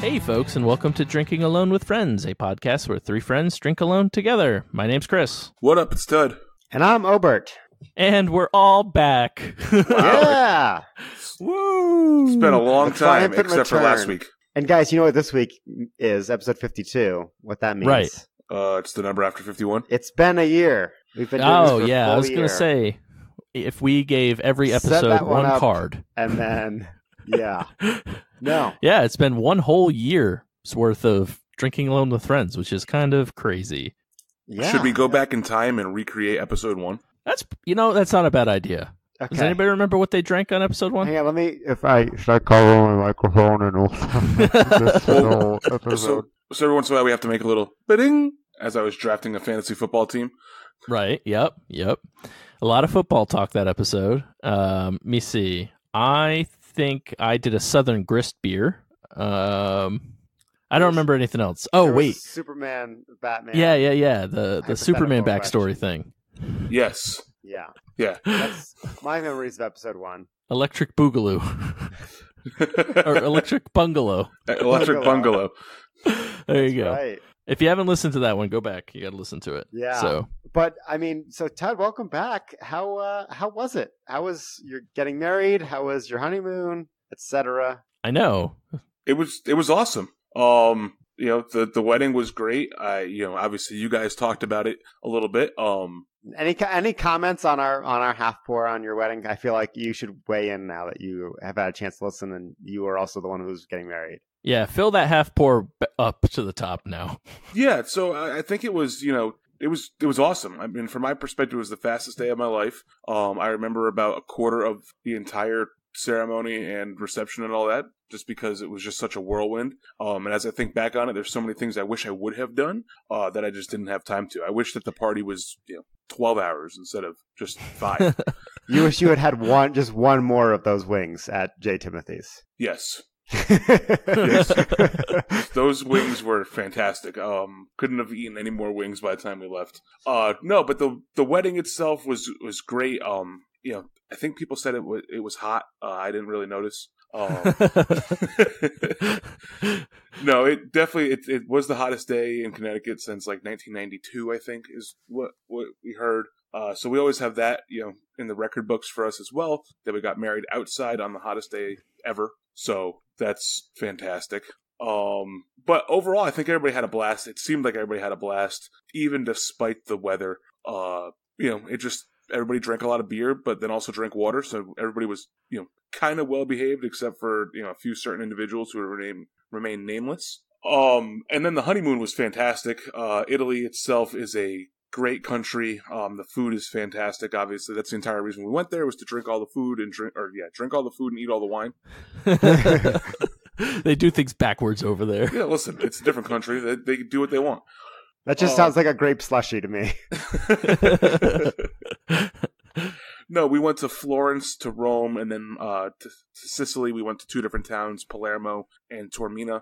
Hey folks, and welcome to Drinking Alone with Friends, a podcast where three friends drink alone together. My name's Chris. What up, it's Tud. And I'm Obert. And we're all back. Yeah! Woo! It's been a long The time, triumphant except for return. last week. And guys, you know what this week is? Episode 52. What that means. Right. It's the number after 51. It's been a year. We've been doing this Oh, for a yeah, full I was going year. to say, if we gave every Set episode that one one up. card. And then, yeah. No. Yeah, it's been one whole year's worth of Drinking Alone with Friends, which is kind of crazy. Yeah. Should we go back in time and recreate episode 1? That's not a bad idea. Okay. Does anybody remember what they drank on episode 1? Hang on, should I cover my microphone and also So every once in a while we have to make a little bidding as I was drafting a fantasy football team. Right. Yep. A lot of football talk that episode. Let me see. I think I did a Southern Grist beer. I don't remember anything else. Oh, There was wait. Superman, Batman. Yeah. The Hypothetical Superman backstory question. thing. Yes. Yeah. Yeah. That's my memories of episode 1. Electric Boogaloo. Or Electric Bungalow. Electric Bungalow. There you go. Right. If you haven't listened to that one, go back. You got to listen to it. Yeah. So But I mean, so Ted, welcome back. How was it? How was your getting married? How was your honeymoon, etc.? I know. It was awesome. The wedding was great. Obviously you guys talked about it a little bit. Any comments on our half pour on your wedding? I feel like you should weigh in now that you have had a chance to listen, and you are also the one who's getting married. Yeah, fill that half pour up to the top now. Yeah, so I think it was, it was awesome. I mean, from my perspective, it was the fastest day of my life. I remember about a quarter of the entire ceremony and reception and all that, just because it was just such a whirlwind. And as I think back on it, there's so many things I wish I would have done that I just didn't have time to. I wish that the party was 12 hours instead of just 5. You wish you had one more of those wings at J. Timothy's. Yes. Yes. Those wings were fantastic. Couldn't have eaten any more wings by the time we left. No, but the wedding itself was great. I think people said it was hot. I didn't really notice. No, it definitely it was the hottest day in Connecticut since like 1992. I think is what we heard. So we always have that in the record books for us as well, that we got married outside on the hottest day ever. So that's fantastic. But overall, I think everybody had a blast. It seemed like everybody had a blast, even despite the weather. Everybody drank a lot of beer, but then also drank water. So everybody was, kind of well behaved, except for, a few certain individuals who remain nameless. And then the honeymoon was fantastic. Italy itself is a great country. The food is fantastic. Obviously, that's the entire reason we went there, was to drink all the food and drink all the food and eat all the wine. They do things backwards over there. Yeah, listen, it's a different country. They do what they want. That just sounds like a grape slushie to me. No, we went to Florence, to Rome, and then to Sicily. We went to 2 different towns, Palermo and Taormina.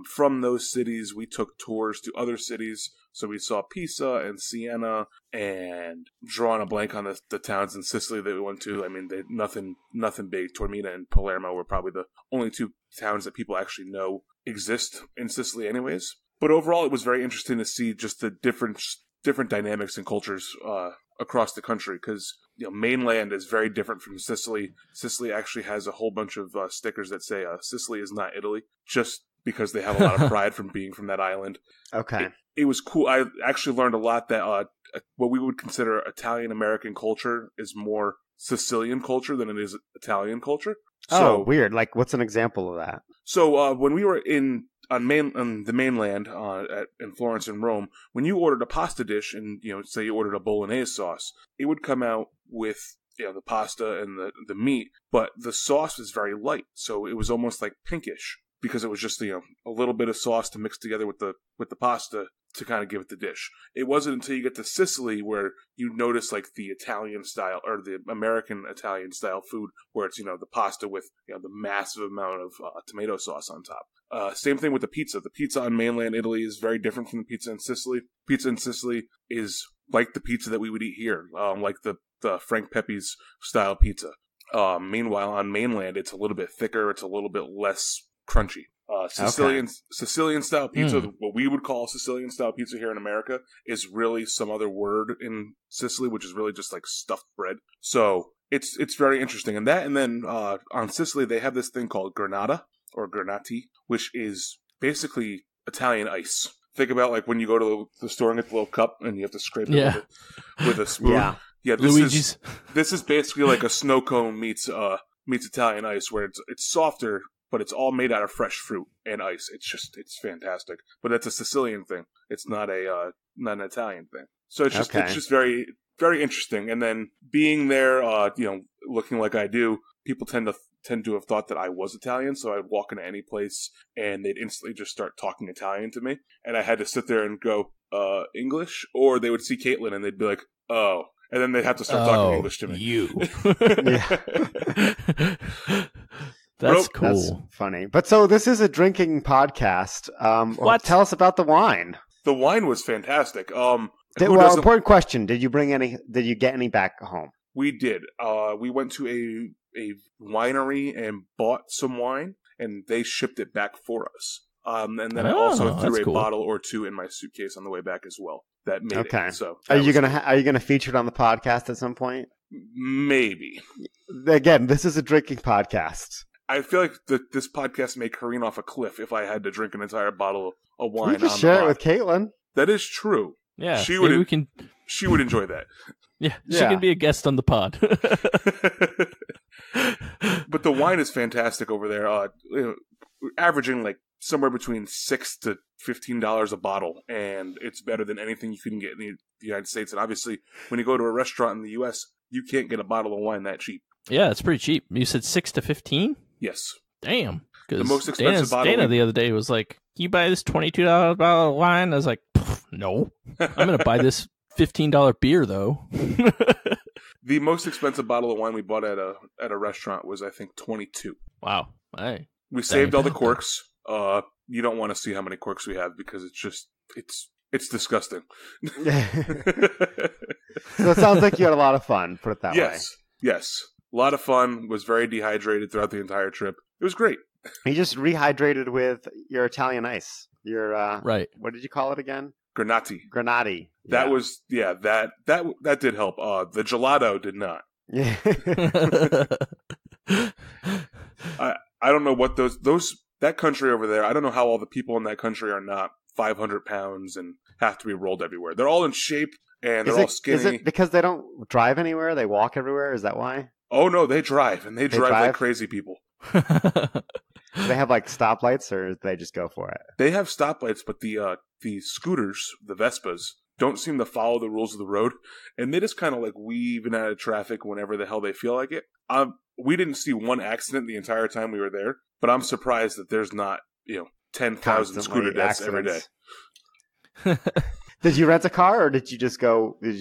From those cities, we took tours to other cities. So we saw Pisa and Siena, and drawing a blank on the towns in Sicily that we went to. I mean, nothing big. Taormina and Palermo were probably the only 2 towns that people actually know exist in Sicily anyways. But overall, it was very interesting to see just the different dynamics and cultures across the country, because mainland is very different from Sicily. Sicily actually has a whole bunch of stickers that say Sicily is not Italy, just because they have a lot of pride from being from that island. Okay. It was cool. I actually learned a lot that what we would consider Italian-American culture is more Sicilian culture than it is Italian culture. So, weird. Like, what's an example of that? So when we were on the mainland in Florence and Rome, when you ordered a pasta dish and say you ordered a bolognese sauce, it would come out with the pasta and the meat, but the sauce was very light, so it was almost like pinkish, because it was just a little bit of sauce to mix together with the pasta to kind of give it the dish. It wasn't until you get to Sicily where you notice like the Italian style or the American Italian style food, where it's the pasta with the massive amount of tomato sauce on top. Same thing with the pizza. The pizza on mainland Italy is very different from the pizza in Sicily. Pizza in Sicily is like the pizza that we would eat here, like the Frank Pepe's style pizza. Meanwhile, on mainland, it's a little bit thicker. It's a little bit less crunchy. Sicilian style pizza, what we would call Sicilian style pizza here in America, is really some other word in Sicily, which is really just like stuffed bread. So it's very interesting. And then on Sicily, they have this thing called granata or granati, which is basically Italian ice. Think about like when you go to the store and get the little cup and you have to scrape it with a spoon. Yeah, this is basically like a snow cone meets Italian ice, where it's softer, but it's all made out of fresh fruit and ice. It's fantastic. But that's a Sicilian thing. It's not an Italian thing. So it's just very, very interesting. And then being there, looking like I do, people tend to have thought that I was Italian. So I'd walk into any place and they'd instantly just start talking Italian to me, and I had to sit there and go English, or they would see Caitlin and they'd be like, oh. And then they'd have to start talking English to me. You. That's cool. That's funny. But so this is a drinking podcast. What? Tell us about the wine. The wine was fantastic. Important question. Did you get any back home? We did. We went to a winery and bought some wine, and they shipped it back for us. And then I also threw a bottle or two in my suitcase on the way back as well. That made it. So are you gonna feature it on the podcast at some point? Maybe. Again, this is a drinking podcast. I feel like this podcast may careen off a cliff if I had to drink an entire bottle of wine. You can share it with Caitlin. That is true. Yeah, she would enjoy that. Yeah, she can be a guest on the pod. But the wine is fantastic over there. Averaging like somewhere between $6 to $15 a bottle, and it's better than anything you can get in the United States. And obviously, when you go to a restaurant in the U.S., you can't get a bottle of wine that cheap. Yeah, it's pretty cheap. You said 6 to 15? Yes. Damn. The most expensive bottle. Dana the other day was like, "Can you buy this $22 bottle of wine?" I was like, "No, I'm going to buy this $15 beer though." The most expensive bottle of wine we bought at a restaurant was, I think, $22. Wow. Hey. We saved all the corks. You don't want to see how many corks we have because it's disgusting. So it sounds like you had a lot of fun, put it that way. Yes. A lot of fun. Was very dehydrated throughout the entire trip. It was great. You just rehydrated with your Italian ice. Your right. What did you call it again? Granati. That was that did help. The gelato did not. Yeah. I don't know what that country over there. I don't know how all the people in that country are not 500 pounds and have to be rolled everywhere. They're all in shape and they're all skinny. Is it because they don't drive anywhere? They walk everywhere? Is that why? Oh no, they drive, and they drive like crazy people. Do they have like stoplights, or do they just go for it? They have stoplights, but the scooters, the Vespas, don't seem to follow the rules of the road, and they just kind of like weave in and out of traffic whenever the hell they feel like it. We didn't see one accident the entire time we were there, but I'm surprised that there's not 10,000 scooter deaths every day. Did you rent a car, or did you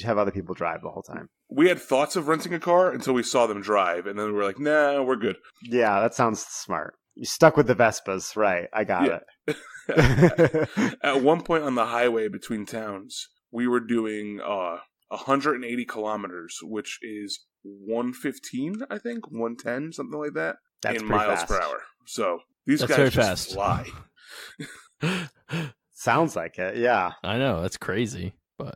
have other people drive the whole time? We had thoughts of renting a car until we saw them drive, and then we were like, nah, we're good. Yeah, that sounds smart. You stuck with the Vespas, right? I got it. At one point on the highway between towns, we were doing 180 kilometers, which is 115, I think, 110, something like that, That's in miles fast. per hour. So these That's guys just fly. Sounds like it, yeah. I know, that's crazy. But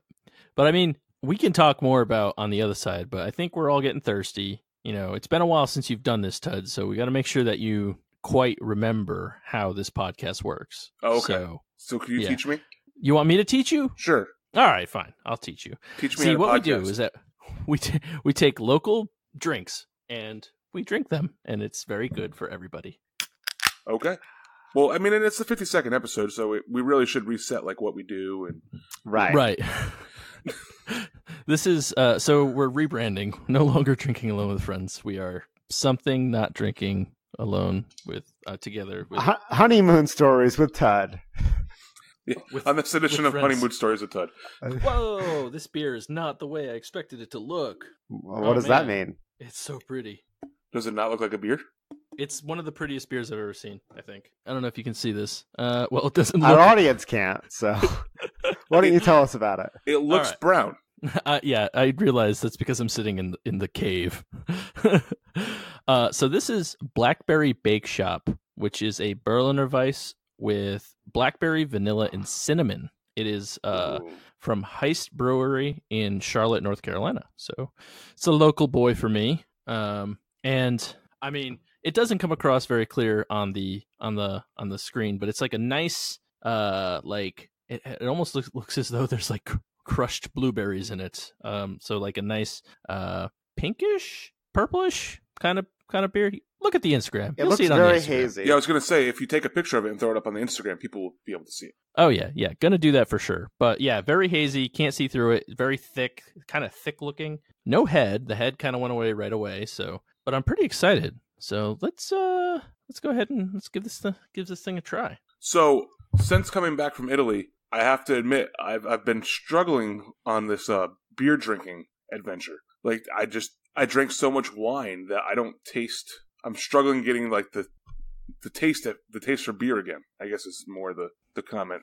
I mean, we can talk more about on the other side, but I think we're all getting thirsty. It's been a while since you've done this, Tud, so we got to make sure that you quite remember how this podcast works. Oh, okay. So can you teach me? You want me to teach you? Sure. All right, fine. I'll teach you. Teach me. See, what we do is that we take local drinks and we drink them, and it's very good for everybody. Okay. Well, I mean, and it's the 52nd episode, so we really should reset like what we do and right. This is so we're rebranding. No longer drinking alone with friends. We are something not drinking alone with together. With honeymoon stories with Tud. Yeah, on this edition of Honeymoon Stories with Tud. Whoa! This beer is not the way I expected it to look. Well, what does that mean? It's so pretty. Does it not look like a beer? It's one of the prettiest beers I've ever seen, I think. I don't know if you can see this. Well, it doesn't look... Our audience can't, so... Why don't you tell us about it? It looks brown. Yeah, I realize that's because I'm sitting in the cave. So this is Blackberry Bake Shop which is a Berliner Weiss with blackberry, vanilla, and cinnamon. It is from Heist Brewery in Charlotte, North Carolina. So it's a local boy for me. And I mean, it doesn't come across very clear on the screen, but it's like a nice like it almost looks as though there's like crushed blueberries in it. So like a nice pinkish, purplish kind of beer. Look at the Instagram. It looks very hazy. Yeah, I was going to say, if you take a picture of it and throw it up on the Instagram, people will be able to see it. Oh, yeah. Going to do that for sure. But yeah, very hazy. Can't see through it. Very thick, kind of thick looking. No head. The head kind of went away right away. So, but I'm pretty excited. So let's go ahead and let's give this thing a try. So since coming back from Italy, I have to admit, I've been struggling on this beer drinking adventure. Like I drank so much wine that I don't taste. I'm struggling getting like the taste for beer again. I guess is more the comment.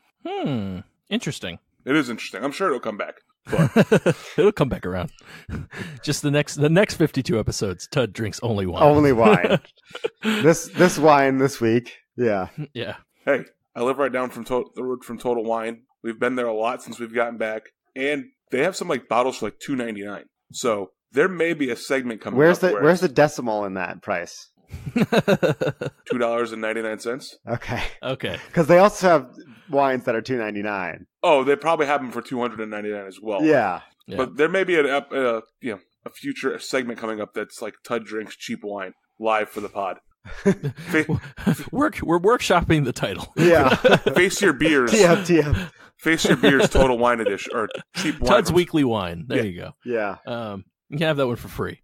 Interesting. It is interesting. I'm sure it'll come back. But it'll come back around. Just the next 52 episodes, Tud drinks only wine. Only wine. this wine this week. Yeah. Yeah. Hey, I live right down the road from Total Wine. We've been there a lot since we've gotten back, and they have some like bottles for like $2.99. So there may be a segment coming. Where's the decimal in that price? $2.99. Okay. Because they also have wines that are $2.99. Oh, they probably have them for $299 as well. Yeah. But there may be a future segment coming up that's like Tud drinks cheap wine live for the pod. We're workshopping the title. Yeah. Face your beers. TM. Face your beers. Total Wine Edition or cheap wine. Tud's weekly wine. There you go. Yeah. You can have that one for free.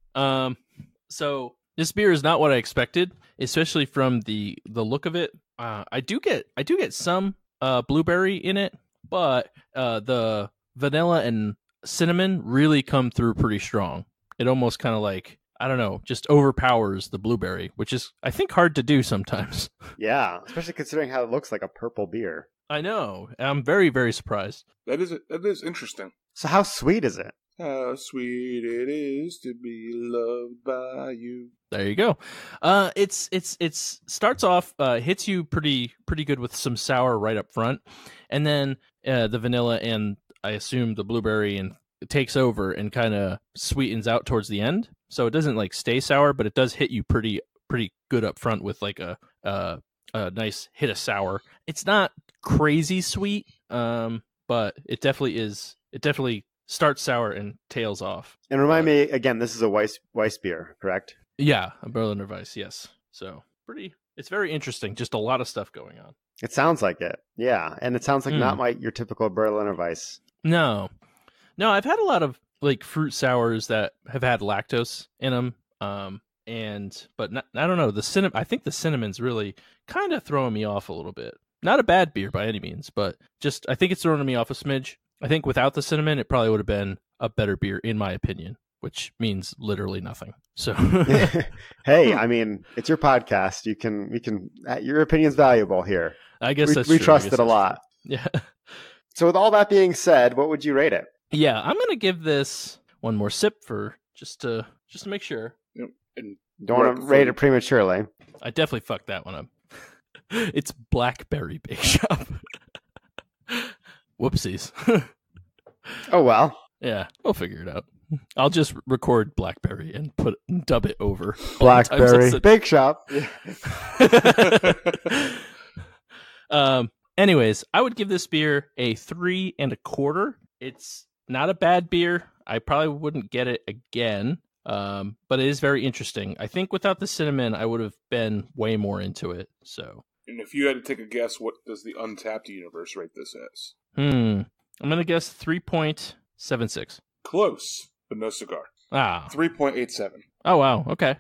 So this beer is not what I expected, especially from the look of it. I do get some blueberry in it, but the vanilla and cinnamon really come through pretty strong. It almost kind of like, I don't know, just overpowers the blueberry, which is, I think, hard to do sometimes. Yeah, especially considering how it looks like a purple beer. I know. I'm very, very surprised. That is interesting. So how sweet is it? How sweet it is to be loved by you. There you go. It's starts off, hits you pretty good with some sour right up front, and then the vanilla and I assume the blueberry and it takes over and kind of sweetens out towards the end. So it doesn't like stay sour, but it does hit you pretty good up front with like a nice hit of sour. It's not crazy sweet, but it definitely starts sour and tails off. And remind me again, this is a Weiss beer, correct? Yeah, a Berliner Weiss, yes. So it's very interesting. Just a lot of stuff going on. It sounds like it, yeah, and it sounds like not your typical Berliner Weiss. No, I've had a lot of like fruit sours that have had lactose in them, but I don't know, I think the cinnamon's really kind of throwing me off a little bit. Not a bad beer by any means, but just I think it's throwing me off a smidge. I think without the cinnamon, it probably would have been a better beer, in my opinion, which means literally nothing. So, hey, I mean, it's your podcast. We can. Your opinion's valuable here. I guess we trust it a lot. True. Yeah. So, with all that being said, what would you rate it? Yeah, I'm gonna give this one more sip for just to make sure. Yep. And don't want to rate it prematurely. I definitely fucked that one up. It's Blackberry Bake Shop. Whoopsies. Oh well. Yeah, we'll figure it out. I'll just record Blackberry and dub it over. Blackberry Bake Shop. Anyways, I would give this beer a 3 1/4. It's not a bad beer. I probably wouldn't get it again, but it is very interesting. I think without the cinnamon, I would have been way more into it. So, and if you had to take a guess, what does the Untapped universe rate this as? I'm gonna guess 3.76. Close, but no cigar. 3.87. Oh wow. Okay.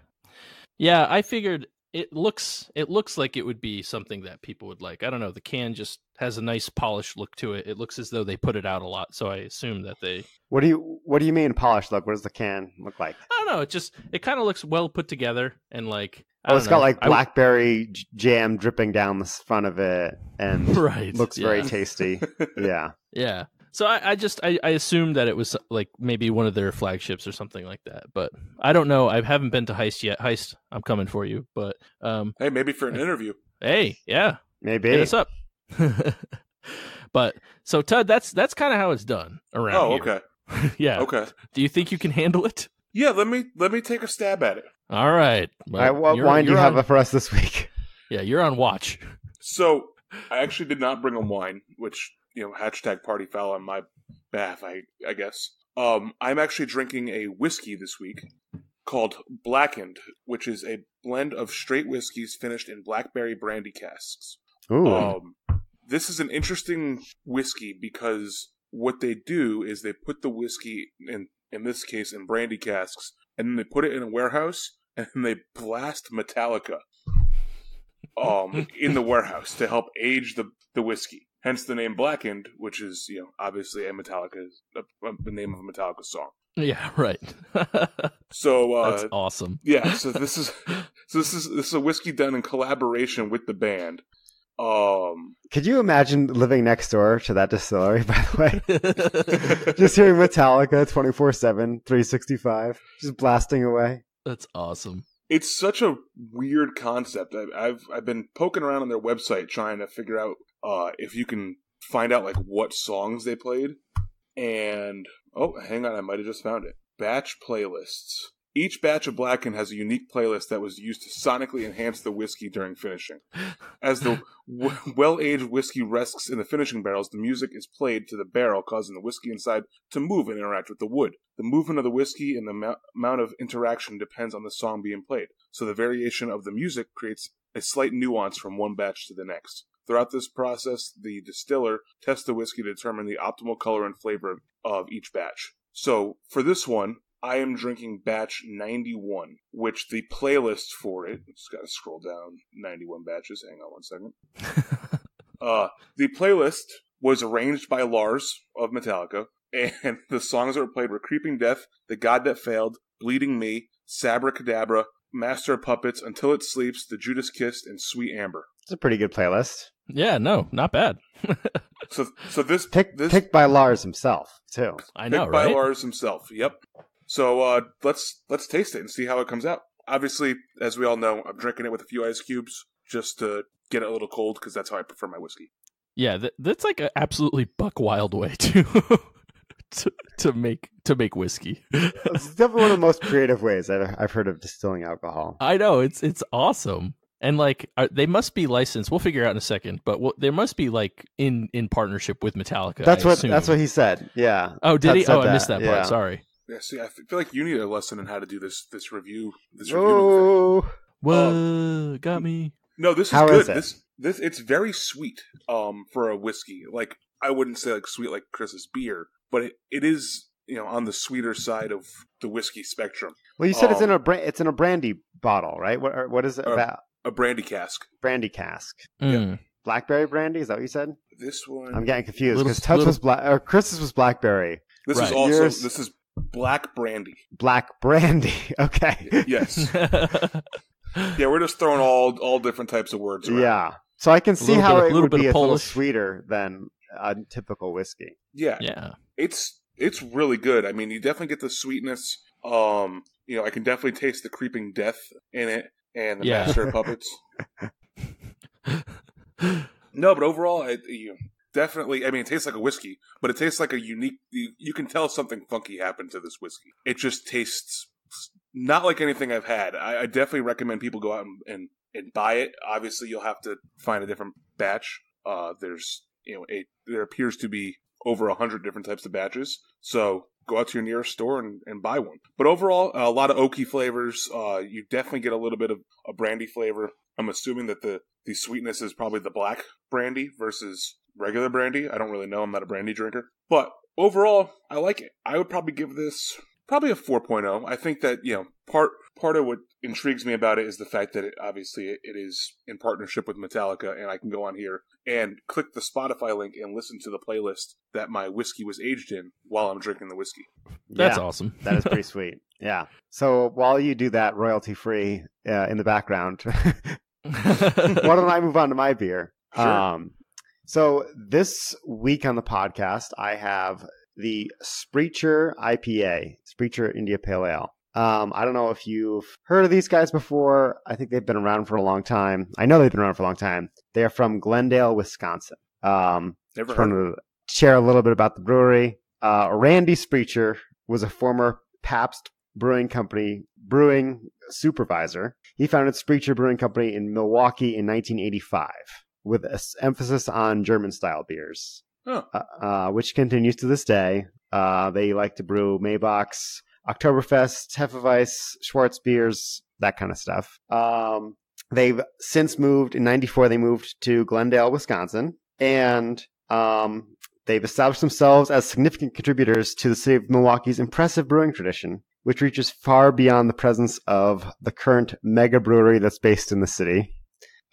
Yeah, I figured it looks like it would be something that people would like. I don't know. The can just has a nice polished look to it. It looks as though they put it out a lot, so I assume that they. What do you mean polished look? What does the can look like? I don't know. It kind of looks well put together and like. It's got like blackberry jam dripping down the front of it, and right, looks very tasty. Yeah. Yeah. So I assumed that it was like maybe one of their flagships or something like that, but I don't know. I haven't been to Heist yet. Heist, I'm coming for you. But hey, maybe for an interview. Hey, yeah. Maybe. Hit us up. But so Tud, that's kind of how it's done around here. Okay. Yeah. Okay. Do you think you can handle it? Yeah, let me take a stab at it. All right. All right, what wine do you have for us this week? Yeah, you're on watch. So, I actually did not bring a wine, which, hashtag party foul on my behalf, I guess. I'm actually drinking a whiskey this week called Blackened, which is a blend of straight whiskeys finished in blackberry brandy casks. Ooh. This is an interesting whiskey because what they do is they put the whiskey, in this case, in brandy casks, and then they put it in a warehouse, and then they blast Metallica in the warehouse to help age the whiskey. Hence the name Blackened, which is, obviously the name of a Metallica song. Yeah, right. So that's awesome. Yeah, so this is a whiskey done in collaboration with the band. Could you imagine living next door to that distillery, by the way? Just hearing Metallica 24/7, 365, just blasting away. That's awesome. It's such a weird concept. I've been poking around on their website trying to figure out if you can find out like what songs they played. And hang on, I might have just found it. Batch playlists. Each batch of Blackened has a unique playlist that was used to sonically enhance the whiskey during finishing. As the well-aged whiskey rests in the finishing barrels, the music is played to the barrel, causing the whiskey inside to move and interact with the wood. The movement of the whiskey and the amount of interaction depends on the song being played, so the variation of the music creates a slight nuance from one batch to the next. Throughout this process, the distiller tests the whiskey to determine the optimal color and flavor of each batch. So, for this one, I am drinking batch 91, which the playlist for it, just gotta scroll down 91 batches, hang on one second. The playlist was arranged by Lars of Metallica, and the songs that were played were Creeping Death, The God That Failed, Bleeding Me, Sabracadabra, Master of Puppets, Until It Sleeps, The Judas Kiss, and Sweet Amber. It's a pretty good playlist. Yeah, no, not bad. So this picked by Lars himself too. I know, picked right? by Lars himself. Yep. So let's taste it and see how it comes out. Obviously, as we all know, I'm drinking it with a few ice cubes just to get it a little cold because that's how I prefer my whiskey. Yeah, that's like an absolutely buck wild way to make whiskey. It's definitely one of the most creative ways I've heard of distilling alcohol. I know, it's awesome. And like they must be licensed. We'll figure out in a second, but they must be like in partnership with Metallica. That's what he said. Yeah. Oh, did he? Oh, that. I missed that part. Yeah. Sorry. Yeah. See, I feel like you need a lesson on how to do this review. Oh, whoa, got me. No, this is how good. Is it? This it's very sweet. For a whiskey, like I wouldn't say like sweet like Chris's beer, but it is on the sweeter side of the whiskey spectrum. Well, you said it's in a brandy bottle, right? What is it about? A brandy cask. Brandy cask. Mm. Yeah. Blackberry brandy? Is that what you said? This one. I'm getting confused because Tud's was black, or Chris's was blackberry. This right. is also Yours... this is black brandy. Black brandy. Okay. Yes. Yeah, we're just throwing all different types of words around. Yeah. So I can see how it would be a little Polish. sweeter than a typical whiskey. Yeah. Yeah. It's really good. I mean, you definitely get the sweetness. I can definitely taste the creeping death in it and the Master of Puppets. No, but overall, definitely, I mean, it tastes like a whiskey, but it tastes like a unique, you can tell something funky happened to this whiskey. It just tastes not like anything I've had. I definitely recommend people go out and buy it. Obviously, you'll have to find a different batch. There appears to be over 100 different types of batches. So go out to your nearest store and buy one. But overall, a lot of oaky flavors. You definitely get a little bit of a brandy flavor. I'm assuming that the sweetness is probably the black brandy versus regular brandy. I don't really know. I'm not a brandy drinker. But overall, I like it. I would probably give this probably a 4.0. I think that, part of what intrigues me about it is the fact that it is in partnership with Metallica, and I can go on here and click the Spotify link and listen to the playlist that my whiskey was aged in while I'm drinking the whiskey. That's awesome. That is pretty sweet. Yeah. So while you do that royalty free in the background, why don't I move on to my beer? Sure. So this week on the podcast, I have the Spreacher IPA, Spreacher India Pale Ale. I don't know if you've heard of these guys before. I think they've been around for a long time. I know they've been around for a long time. They are from Glendale, Wisconsin. Never heard of to share a little bit about the brewery. Randy Spreacher was a former Pabst Brewing Company brewing supervisor. He founded Spreacher Brewing Company in Milwaukee in 1985 with an emphasis on German-style beers, which continues to this day. They like to brew Maybachs, Oktoberfest, Hefeweiss, Schwarz beers, that kind of stuff. They've since moved, in 94, they moved to Glendale, Wisconsin, and they've established themselves as significant contributors to the city of Milwaukee's impressive brewing tradition, which reaches far beyond the presence of the current mega brewery that's based in the city.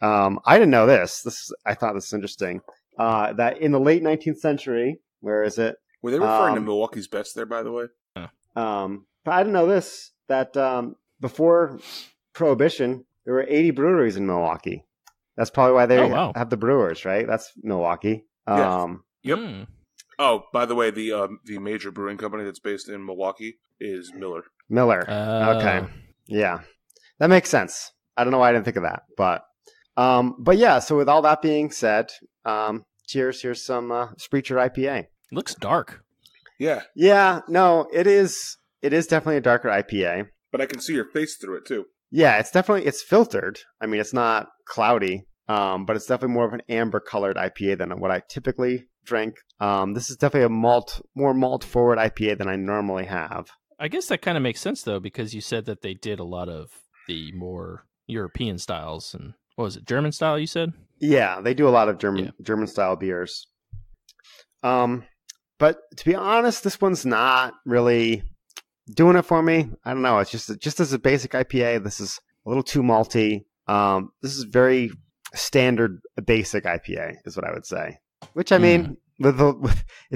I didn't know this. I thought this was interesting. That in the late 19th century, where is it? Were they referring to Milwaukee's best there, by the way? But I didn't know this, that before Prohibition, there were 80 breweries in Milwaukee. That's probably why they have the Brewers, right? That's Milwaukee. Yep. Oh, by the way, the major brewing company that's based in Milwaukee is Miller. Okay. Yeah. That makes sense. I don't know why I didn't think of that. But yeah, so with all that being said, cheers. Here's some Spreacher IPA. Looks dark. Yeah. Yeah, no, it is definitely a darker IPA. But I can see your face through it too. Yeah, it's filtered. I mean, it's not cloudy, but it's definitely more of an amber colored IPA than what I typically drink. This is definitely more malt forward IPA than I normally have. I guess that kind of makes sense though, because you said that they did a lot of the more European styles, and what was it, German style you said? Yeah, they do a lot of German style beers. But to be honest, this one's not really doing it for me. I don't know. It's just as a basic IPA, this is a little too malty. This is very standard basic IPA is what I would say. Which I mean, if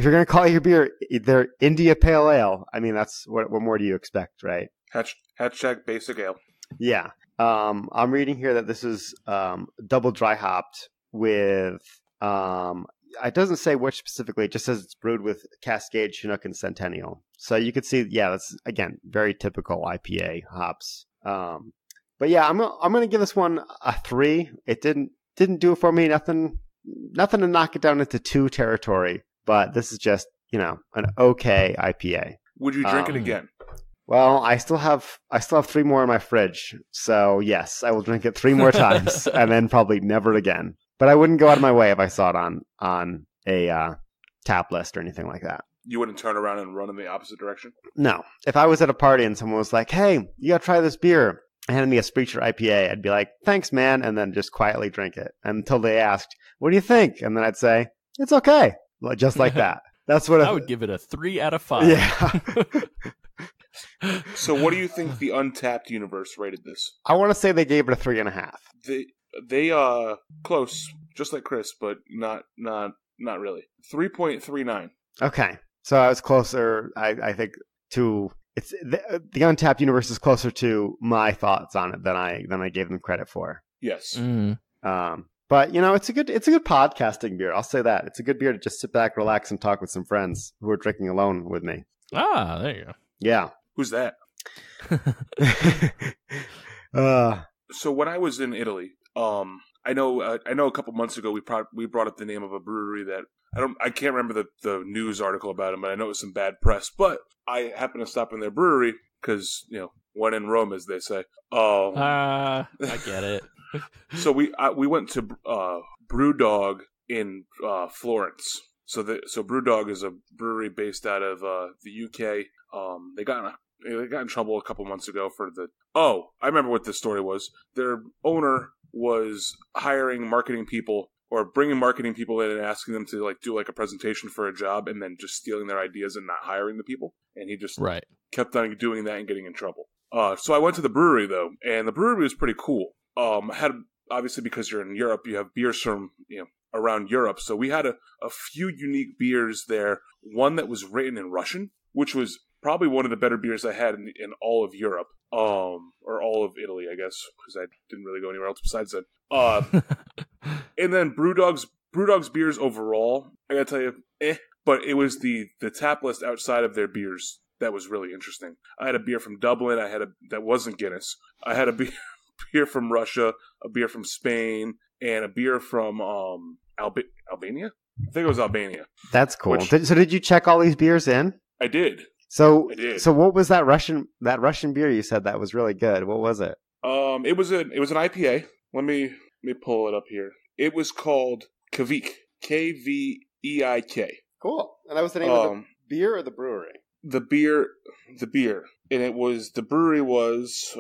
you're going to call your beer either India Pale Ale, I mean, that's what more do you expect, right? Hashtag basic ale. Yeah. I'm reading here that this is double dry hopped with it doesn't say which specifically. It just says it's brewed with Cascade, Chinook, and Centennial. So you could see, yeah, that's again very typical IPA hops. But yeah, I'm gonna give this one a 3. It didn't do it for me. Nothing to knock it down into 2 territory. But this is just an okay IPA. Would you drink it again? Well, I still have 3 more in my fridge. So yes, I will drink it 3 more times, and then probably never again. But I wouldn't go out of my way if I saw it on a tap list or anything like that. You wouldn't turn around and run in the opposite direction? No. If I was at a party and someone was like, "Hey, you gotta try this beer," and handed me a Spreacher IPA, I'd be like, "Thanks, man," and then just quietly drink it until they asked, "What do you think?" And then I'd say, "It's okay," just like that. That's what I would give it a 3 out of 5. Yeah. So, what do you think the Untapped universe rated this? I want to say they gave it a 3.5. They close, just like Chris, but not really. 3.39. Okay, so I was closer. I think to it's the Untapped universe is closer to my thoughts on it than I gave them credit for. Yes. But it's a good podcasting beer. I'll say that it's a good beer to just sit back, relax, and talk with some friends who are drinking alone with me. Ah, there you go. Yeah. Who's that? So when I was in Italy, I know a couple months ago we brought up the name of a brewery that I can't remember the news article about them, but I know it was some bad press. But I happened to stop in their brewery because when in Rome, as they say. I get it. So we went to Brewdog in Florence. So Brewdog is a brewery based out of the UK. They got in trouble a couple months ago for I remember what this story was. Their owner was hiring marketing people or bringing marketing people in and asking them to do a presentation for a job and then just stealing their ideas and not hiring the people. And he just kept on doing that and getting in trouble. So I went to the brewery though, and the brewery was pretty cool. Had obviously because you're in Europe, you have beers from around Europe. So we had a few unique beers there. One that was written in Russian, which was probably one of the better beers I had in all of Europe, or all of Italy, I guess, because I didn't really go anywhere else besides that. And then Brewdog's beers overall, I gotta tell you, but it was the tap list outside of their beers that was really interesting. I had a beer from Dublin. That wasn't Guinness. I had a beer from Russia, a beer from Spain, and a beer from Albania. I think it was Albania. That's cool. So did you check all these beers in? I did. So I did. So what was that Russian beer you said that was really good? What was it? It was an IPA. Let me pull it up here. It was called Kveik. Kveik. Cool. And that was the name of the beer or the brewery? The beer. And the brewery was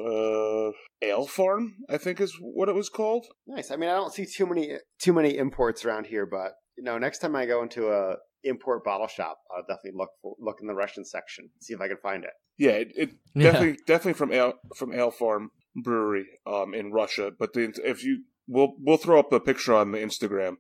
Ale Farm, I think is what it was called. Nice. I mean, I don't see too many imports around here, but next time I go into a import bottle shop, I'll definitely look in the Russian section, see if I can find it. Yeah, definitely from Ale Farm Brewery in Russia. But we'll throw up a picture on the Instagram.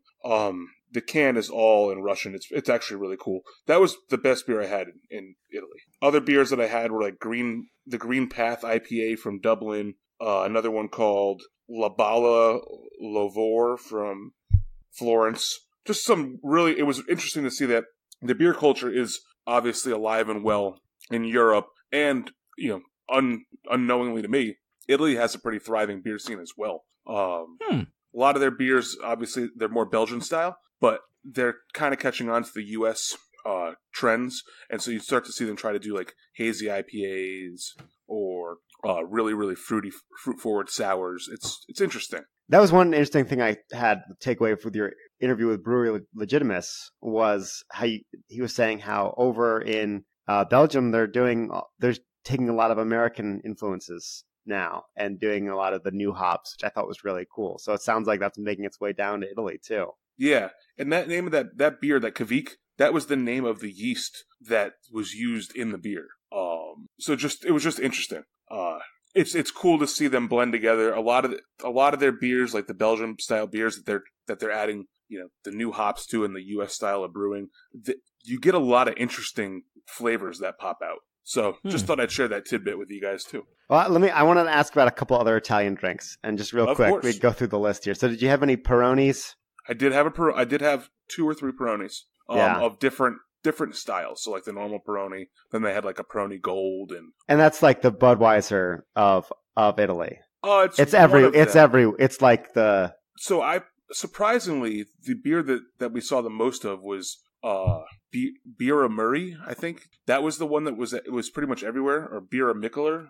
The can is all in Russian. It's actually really cool. That was the best beer I had in Italy. Other beers that I had were like the Green Path IPA from Dublin. Another one called La Balla Lovor from Florence. Just it was interesting to see that the beer culture is obviously alive and well in Europe. And, unknowingly to me, Italy has a pretty thriving beer scene as well. A lot of their beers, obviously, they're more Belgian style, but they're kind of catching on to the U.S. Trends. And so you start to see them try to do like hazy IPAs or really, really fruit-forward sours. It's interesting. That was one interesting thing I had to take away with your interview with Brewery Legitimus was how he was saying how over in Belgium they're taking a lot of American influences now and doing a lot of the new hops, which I thought was really cool. So it sounds like that's making its way down to Italy too. Yeah, and that name of that beer, that Kveik, that was the name of the yeast that was used in the beer. So it was just interesting. It's cool to see them blend together. A lot of their beers, like the Belgian style beers that they're adding, the new hops to in the U.S. style of brewing. You get a lot of interesting flavors that pop out. So just thought I'd share that tidbit with you guys too. Well, I want to ask about a couple other Italian drinks, and just real quick, we go through the list here. So did you have any Peronis? I did have 2 or 3 Peronis of different styles. So like the normal Peroni, then they had like a Peroni Gold, and that's like the Budweiser of Italy. Oh, it's like the. So surprisingly, the beer that we saw the most of was Birra Murray. I think that was the one that was pretty much everywhere, or Birra Mikkeler.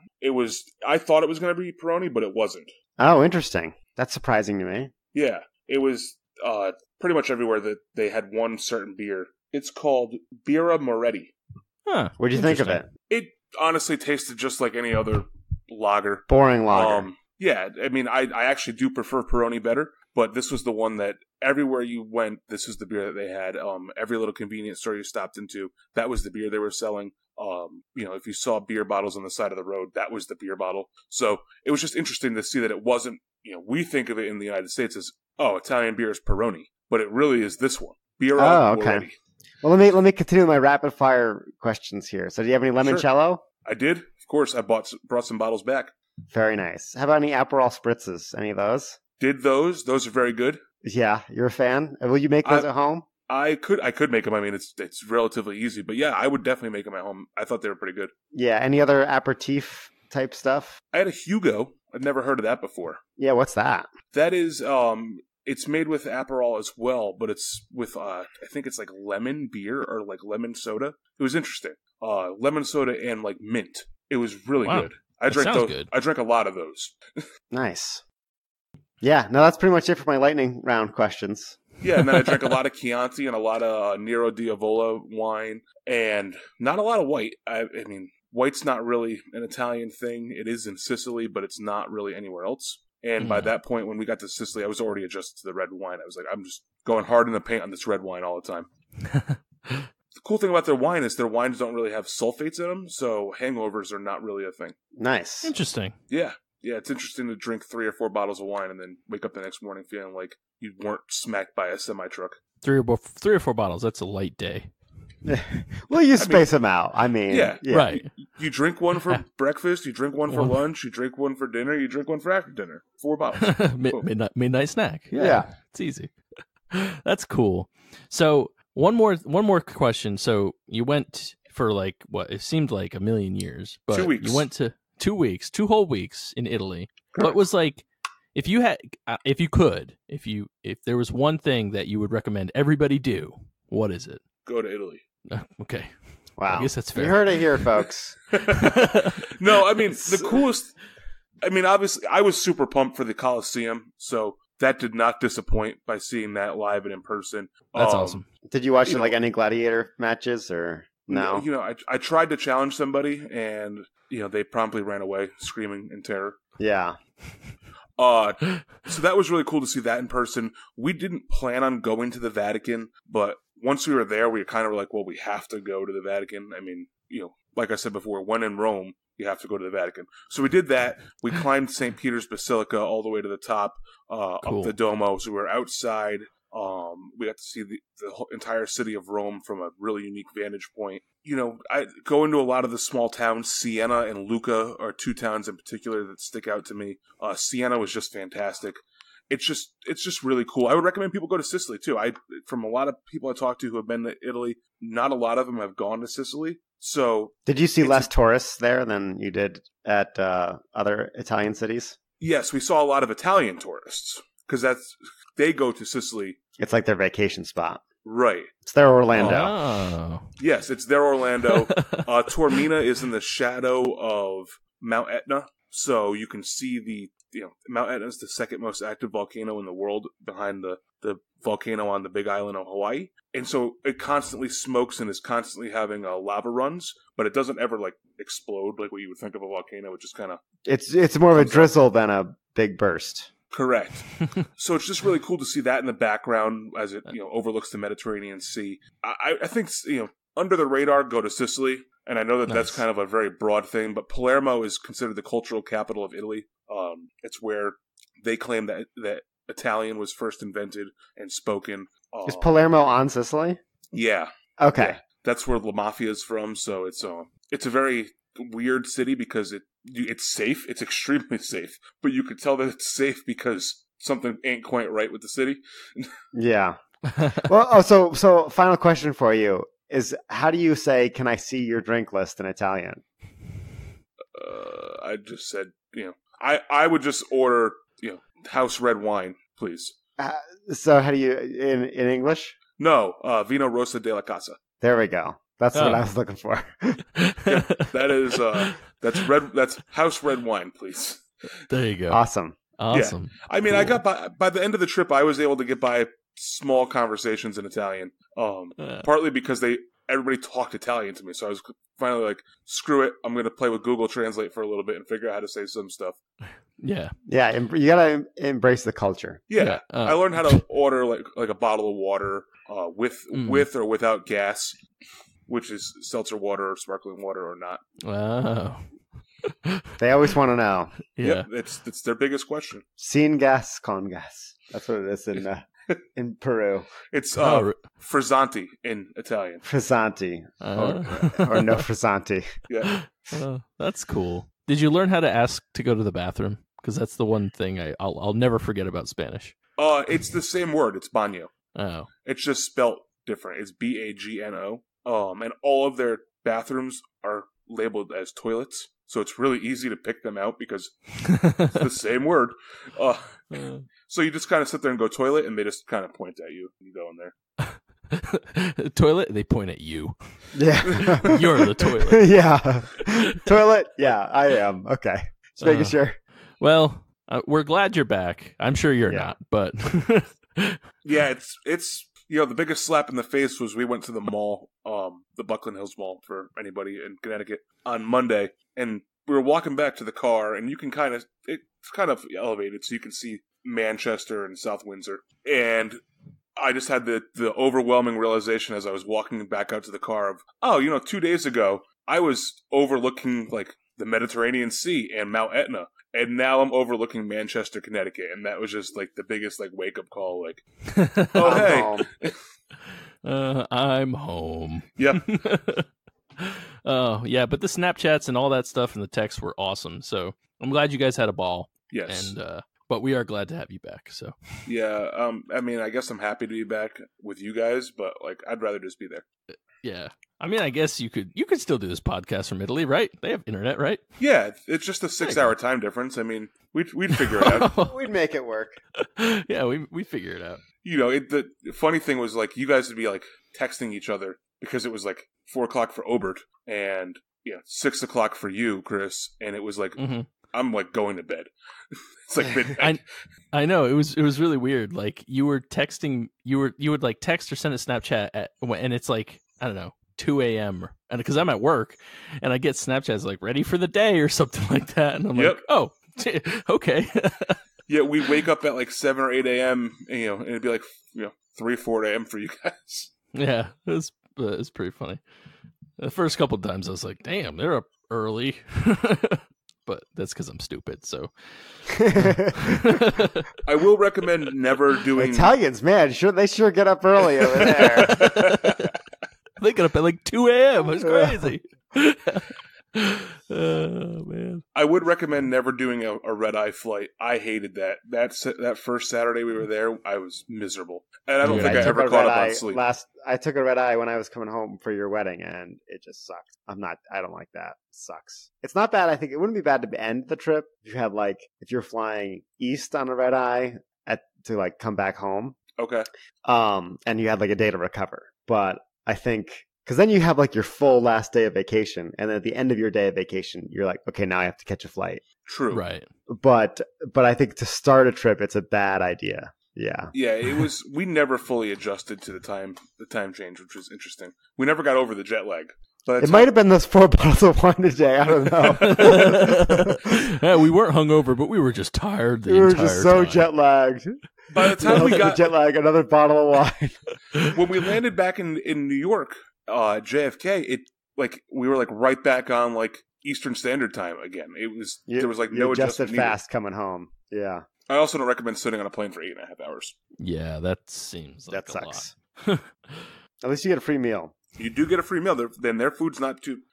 I thought it was going to be Peroni, but it wasn't. Oh, interesting. That's surprising to me. Yeah, it was pretty much everywhere that they had one certain beer. It's called Birra Moretti. Huh. What'd you think of it? It honestly tasted just like any other lager. Boring lager. Yeah, I mean, I actually do prefer Peroni better, but this was the one that everywhere you went, this was the beer that they had. Every little convenience store you stopped into, that was the beer they were selling. If you saw beer bottles on the side of the road, that was the beer bottle. So it was just interesting to see that it wasn't, we think of it in the United States as, Italian beer is Peroni, but it really is this one. Birra Moretti. Well, let me continue my rapid fire questions here. So do you have any limoncello? Sure. I did. Of course, I brought some bottles back. Very nice. How about any Aperol spritzes? Any of those? Did those? Those are very good. Yeah, you're a fan? Will you make those at home? I could make them. I mean, it's relatively easy, but yeah, I would definitely make them at home. I thought they were pretty good. Yeah. Any other aperitif type stuff? I had a Hugo. I'd never heard of that before. Yeah. What's that? That is, it's made with Aperol as well, but it's with, I think it's like lemon beer or like lemon soda. It was interesting. Lemon soda and like mint. It was really good. I drank those. Good. I drank a lot of those. Nice. Yeah, no, that's pretty much it for my lightning round questions. Yeah, and then I drank a lot of Chianti and a lot of Nero Diavola wine, and not a lot of white. I mean, white's not really an Italian thing. It is in Sicily, but it's not really anywhere else. And by that point, when we got to Sicily, I was already adjusted to the red wine. I was like, I'm just going hard in the paint on this red wine all the time. The cool thing about their wine is their wines don't really have sulfates in them, so hangovers are not really a thing. Nice. Interesting. Yeah, it's interesting to drink 3 or 4 bottles of wine and then wake up the next morning feeling like you weren't smacked by a semi-truck. 3 or 4 bottles, that's a light day. Well, you space them out. I mean, yeah. Right. You drink one for breakfast, you drink one for lunch, you drink one for dinner, you drink one for after dinner. 4 bottles. Midnight snack. Yeah. It's easy. That's cool. So one more question. So you went for like what it seemed like a million years. But 2 weeks. You went to 2 weeks, 2 whole weeks in Italy. Correct. What was like, if there was one thing that you would recommend everybody do, what is it? Go to Italy. Okay. Wow. I guess that's fair. You heard it here, folks. No, I mean, the coolest... I mean, obviously, I was super pumped for the Coliseum, so that did not disappoint by seeing that live and in person. That's awesome. Did you watch like any gladiator matches or no? You know, I tried to challenge somebody, and, you know, they promptly ran away, screaming in terror. Yeah. So that was really cool to see that in person. We didn't plan on going to the Vatican, but once we were there, we kind of were like, well, we have to go to the Vatican. I mean, you know, like I said before, when in Rome, you have to go to the Vatican. So we did that. We climbed St. Peter's Basilica all the way to the top, up the Duomo. So we were outside. We got to see the whole entire city of Rome from a really unique vantage point. You know, I go into a lot of the small towns. Siena and Lucca are two towns in particular that stick out to me. Siena was just fantastic. It's just really cool. I would recommend people go to Sicily too. From a lot of people I talked to who have been to Italy, not a lot of them have gone to Sicily. So, did you see less tourists there than you did at other Italian cities? Yes, we saw a lot of Italian tourists because they go to Sicily. It's like their vacation spot. Right. It's their Orlando. Oh. Yes, it's their Orlando. Taormina is in the shadow of Mount Etna, so you can see Mount Etna is the second most active volcano in the world behind the volcano on the Big Island of Hawaii. And so it constantly smokes and is constantly having lava runs, but it doesn't ever like explode like what you would think of a volcano. It just kind of... It's more of a drizzle than a big burst. Correct. So it's just really cool to see that in the background as it overlooks the Mediterranean Sea. I think under the radar, go to Sicily. And I know that that's kind of a very broad thing, but Palermo is considered the cultural capital of Italy. It's where they claim that Italian was first invented and spoken. Is Palermo on Sicily? Yeah. Okay. Yeah. That's where La Mafia is from. So it's a very weird city because it's safe. It's extremely safe, but you could tell that it's safe because something ain't quite right with the city. Yeah. Well, so final question for you is: how do you say "Can I see your drink list" in Italian? I just said, I would just order, house red wine, please. So how do you in English? No, Vino Rosa della Casa. There we go. That's what I was looking for. Yeah, that is that's red. That's house red wine, please. There you go. Awesome. Yeah. I mean, cool. I got by the end of the trip, I was able to get by small conversations in Italian. Partly because everybody talked Italian to me, so I was finally like, screw it, I'm going to play with Google Translate for a little bit and figure out how to say some stuff. Yeah. Yeah, you got to embrace the culture. Yeah. I learned how to order like a bottle of water with or without gas, which is seltzer water or sparkling water or not. Wow. They always want to know. Yeah. Yep, it's their biggest question. Sin gas, con gas. That's what it is in Peru. It's frizzanti in Italian. Frizzanti. Or no frizzanti. Yeah. That's cool. Did you learn how to ask to go to the bathroom? Because that's the one thing I'll never forget about Spanish. It's the same word. It's baño. Oh. It's just spelt different. It's BAGNO. And all of their bathrooms are labeled as toilets. So it's really easy to pick them out because it's the same word. So you just kind of sit there and go toilet, and they just kind of point at you. You go in there. Toilet, they point at you. Yeah. You're the toilet. Yeah. Toilet? Yeah, I am. Okay. Just making sure. Well, we're glad you're back. I'm sure you're not, but... Yeah, it's the biggest slap in the face was we went to the mall, the Buckland Hills Mall, for anybody in Connecticut, on Monday, and we were walking back to the car, and it's kind of elevated, so you can see Manchester and South Windsor, and I just had the overwhelming realization as I was walking back out to the car of, 2 days ago, I was overlooking, like, the Mediterranean Sea and Mount Etna, and now I'm overlooking Manchester, Connecticut, and that was just, like, the biggest, like, wake-up call, like, oh, hey. I'm home. Yep. Oh, yeah, but the Snapchats and all that stuff and the texts were awesome, so I'm glad you guys had a ball. Yes. And, but we are glad to have you back, so. Yeah, I mean, I guess I'm happy to be back with you guys, but, like, I'd rather just be there. Yeah. I mean, I guess you could still do this podcast from Italy, right? They have internet, right? Yeah, it's just a 6-hour time difference. I mean, we'd figure it out. We'd make it work. Yeah, we figure it out. You know, the funny thing was, like, you guys would be, like, texting each other because it was, like, 4 o'clock for Obert and, 6 o'clock for you, Chris, and it was, like, I'm, like, going to bed. It's, like, midnight. I know. It was really weird. Like, you were texting, you would, like, text or send a Snapchat, and it's, like, I don't know, 2 a.m. And because I'm at work, and I get Snapchats, like, ready for the day or something like that, and I'm like, oh, okay. Yeah, we wake up at like 7 or 8 a.m. And, and it'd be like 3 or 4 a.m. for you guys. Yeah, it was pretty funny. The first couple of times I was like, damn, they're up early. But that's because I'm stupid, so. I will recommend never doing... Italians, man, they sure get up early over there. They get up at like 2 a.m. It's crazy. Oh, man. I would recommend never doing a red-eye flight. I hated that. That first Saturday we were there, I was miserable. And I don't think I ever caught up on sleep. I took a red-eye when I was coming home for your wedding, and it just sucked. I don't like that. It sucks. It's not bad. I think it wouldn't be bad to end the trip if you're flying east on a red-eye to like come back home. Okay. And you had like a day to recover. But I think... Because then you have like your full last day of vacation, and then at the end of your day of vacation, you're like, okay, now I have to catch a flight. True. Right. But I think to start a trip, it's a bad idea. Yeah. Yeah, it was. We never fully adjusted to the time change, which was interesting. We never got over the jet lag. It might have been those 4 bottles of wine a day. I don't know. Yeah, we weren't hungover, but we were just tired. We were just so jet lagged. By the time we got jet lag, another bottle of wine. When we landed back in New York. JFK, we were like right back on like Eastern Standard Time again. There was like no adjustment fast coming home. Yeah. I also don't recommend sitting on a plane for 8.5 hours. Yeah, that seems like that sucks. At least you get a free meal. You do get a free meal. Then their food's not too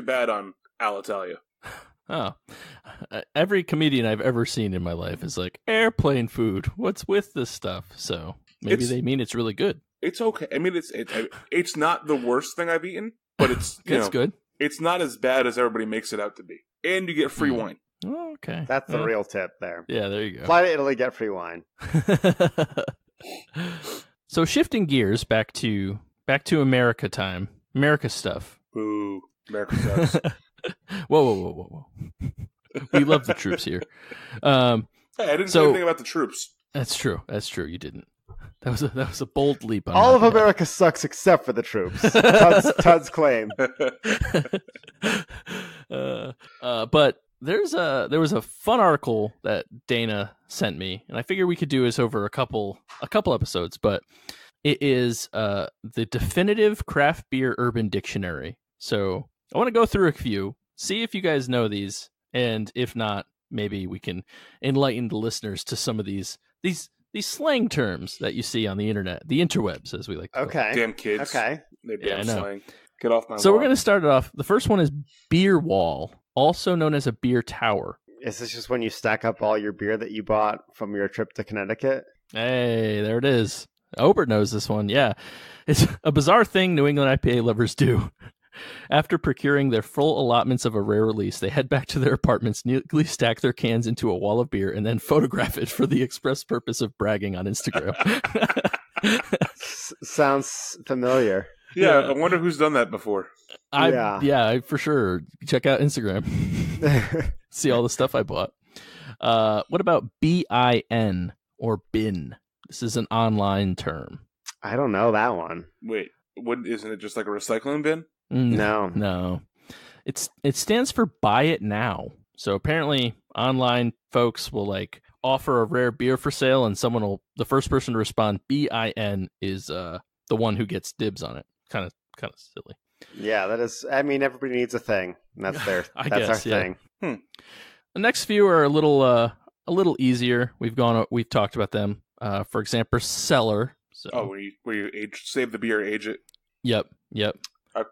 bad on Alitalia. Oh, every comedian I've ever seen in my life is like airplane food. What's with this stuff? So maybe they mean it's really good. It's okay. I mean, it's not the worst thing I've eaten, but it's good. It's not as bad as everybody makes it out to be, and you get free wine. Oh, okay, that's the real tip there. Yeah, there you go. Fly to Italy, get free wine. So shifting gears back to America time, America stuff. Boo, America sucks. Whoa! We love the troops here. Hey, I didn't say anything about the troops. That's true. You didn't. That was a bold leap. All of America sucks except for the troops. Tud's claim. But there was a fun article that Dana sent me, and I figure we could do this over a couple episodes. But it is the definitive craft beer urban dictionary. So I want to go through a few, see if you guys know these, and if not, maybe we can enlighten the listeners to some of these slang terms that you see on the internet, the interwebs, as we like to call them. Damn kids. Okay. They damn slang. Get off my So lawn. we're going to start it off. The first one is beer wall, also known as a beer tower. Is this just when you stack up all your beer that you bought from your trip to Connecticut? Hey, there it is. Obert knows this one. Yeah. It's a bizarre thing New England IPA lovers do. After procuring their full allotments of a rare release, they head back to their apartments, neatly stack their cans into a wall of beer, and then photograph it for the express purpose of bragging on Instagram. Sounds familiar. Yeah, I wonder who's done that before. Yeah, for sure. Check out Instagram. See all the stuff I bought. What about BIN or bin? This is an online term. I don't know that one. Wait, isn't it just like a recycling bin? No. It stands for buy it now. So apparently online folks will like offer a rare beer for sale, and the first person to respond BIN is the one who gets dibs on it. Kind of silly. Yeah, that is. I mean, everybody needs a thing. And that's our thing. The next few are a little easier. We've talked about them. For example, cellar. So. Oh, where you save the beer, age it. Yep.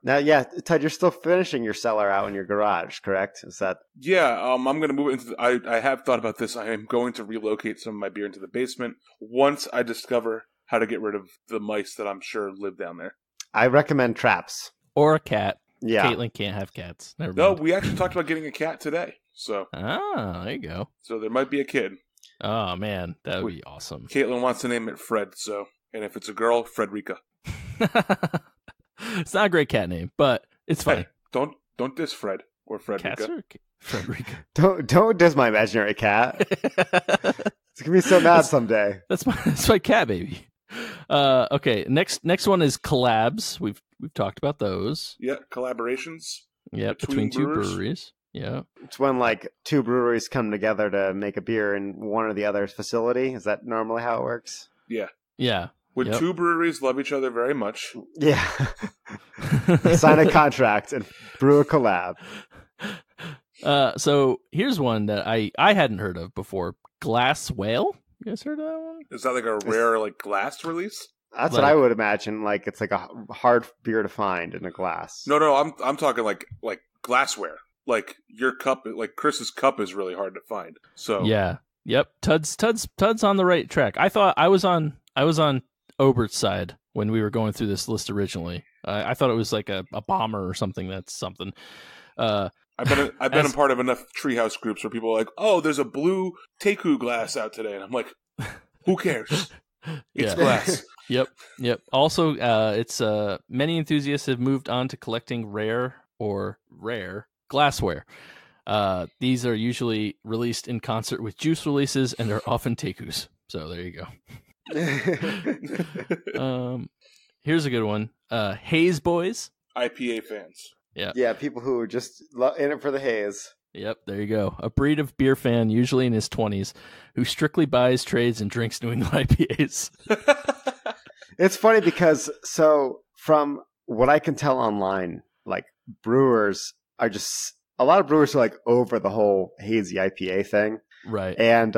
Now, Tud, you're still finishing your cellar out in your garage, correct? Is that? Yeah, I'm going to move it into. I have thought about this. I am going to relocate some of my beer into the basement once I discover how to get rid of the mice that I'm sure live down there. I recommend traps. Or a cat. Yeah. Caitlin can't have cats. Never No, mind. we actually talked about getting a cat today. So There you go. so there might be a kid. Oh, man. That would be awesome. Caitlin wants to name it Fred, and if it's a girl, Frederica. It's not a great cat name, but it's funny. Hey, don't diss Fred or Frederica. Cats are Frederica. Don't diss my imaginary cat. It's gonna be so mad someday. That's my cat baby. Okay, next one is collabs. We've talked about those. Yeah, collaborations. Yeah, between two breweries. Yeah. It's when like two breweries come together to make a beer in one or the other's facility. Is that normally how it works? Yeah. Yeah. When two breweries love each other very much. Yeah. Sign a contract and brew a collab. So here's one that I hadn't heard of before. Glass Whale? You guys heard of that one? Is that like a rare like glass release? That's what I would imagine. Like it's like a hard beer to find in a glass. No, I'm talking like glassware. Like your cup, like Chris's cup is really hard to find. So yeah, yep. Tud's on the right track. I thought I was on Obert's side when we were going through this list originally. I thought it was like a bomber or something. That's something. I've been a part of enough treehouse groups where people are like, "Oh, there's a blue Teku glass out today," and I'm like, "Who cares? It's glass." Yep. Also, it's many enthusiasts have moved on to collecting rare glassware. These are usually released in concert with juice releases and are often Tekus. So there you go. Here's a good one. HazeBoyz. IPA fans. Yeah, people who are just in it for the haze. Yep, there you go. A breed of beer fan, usually in his 20s, who strictly buys, trades, and drinks New England IPAs. It's funny because, so from what I can tell online, like brewers are just, a lot of brewers are like over the whole hazy IPA thing. Right. And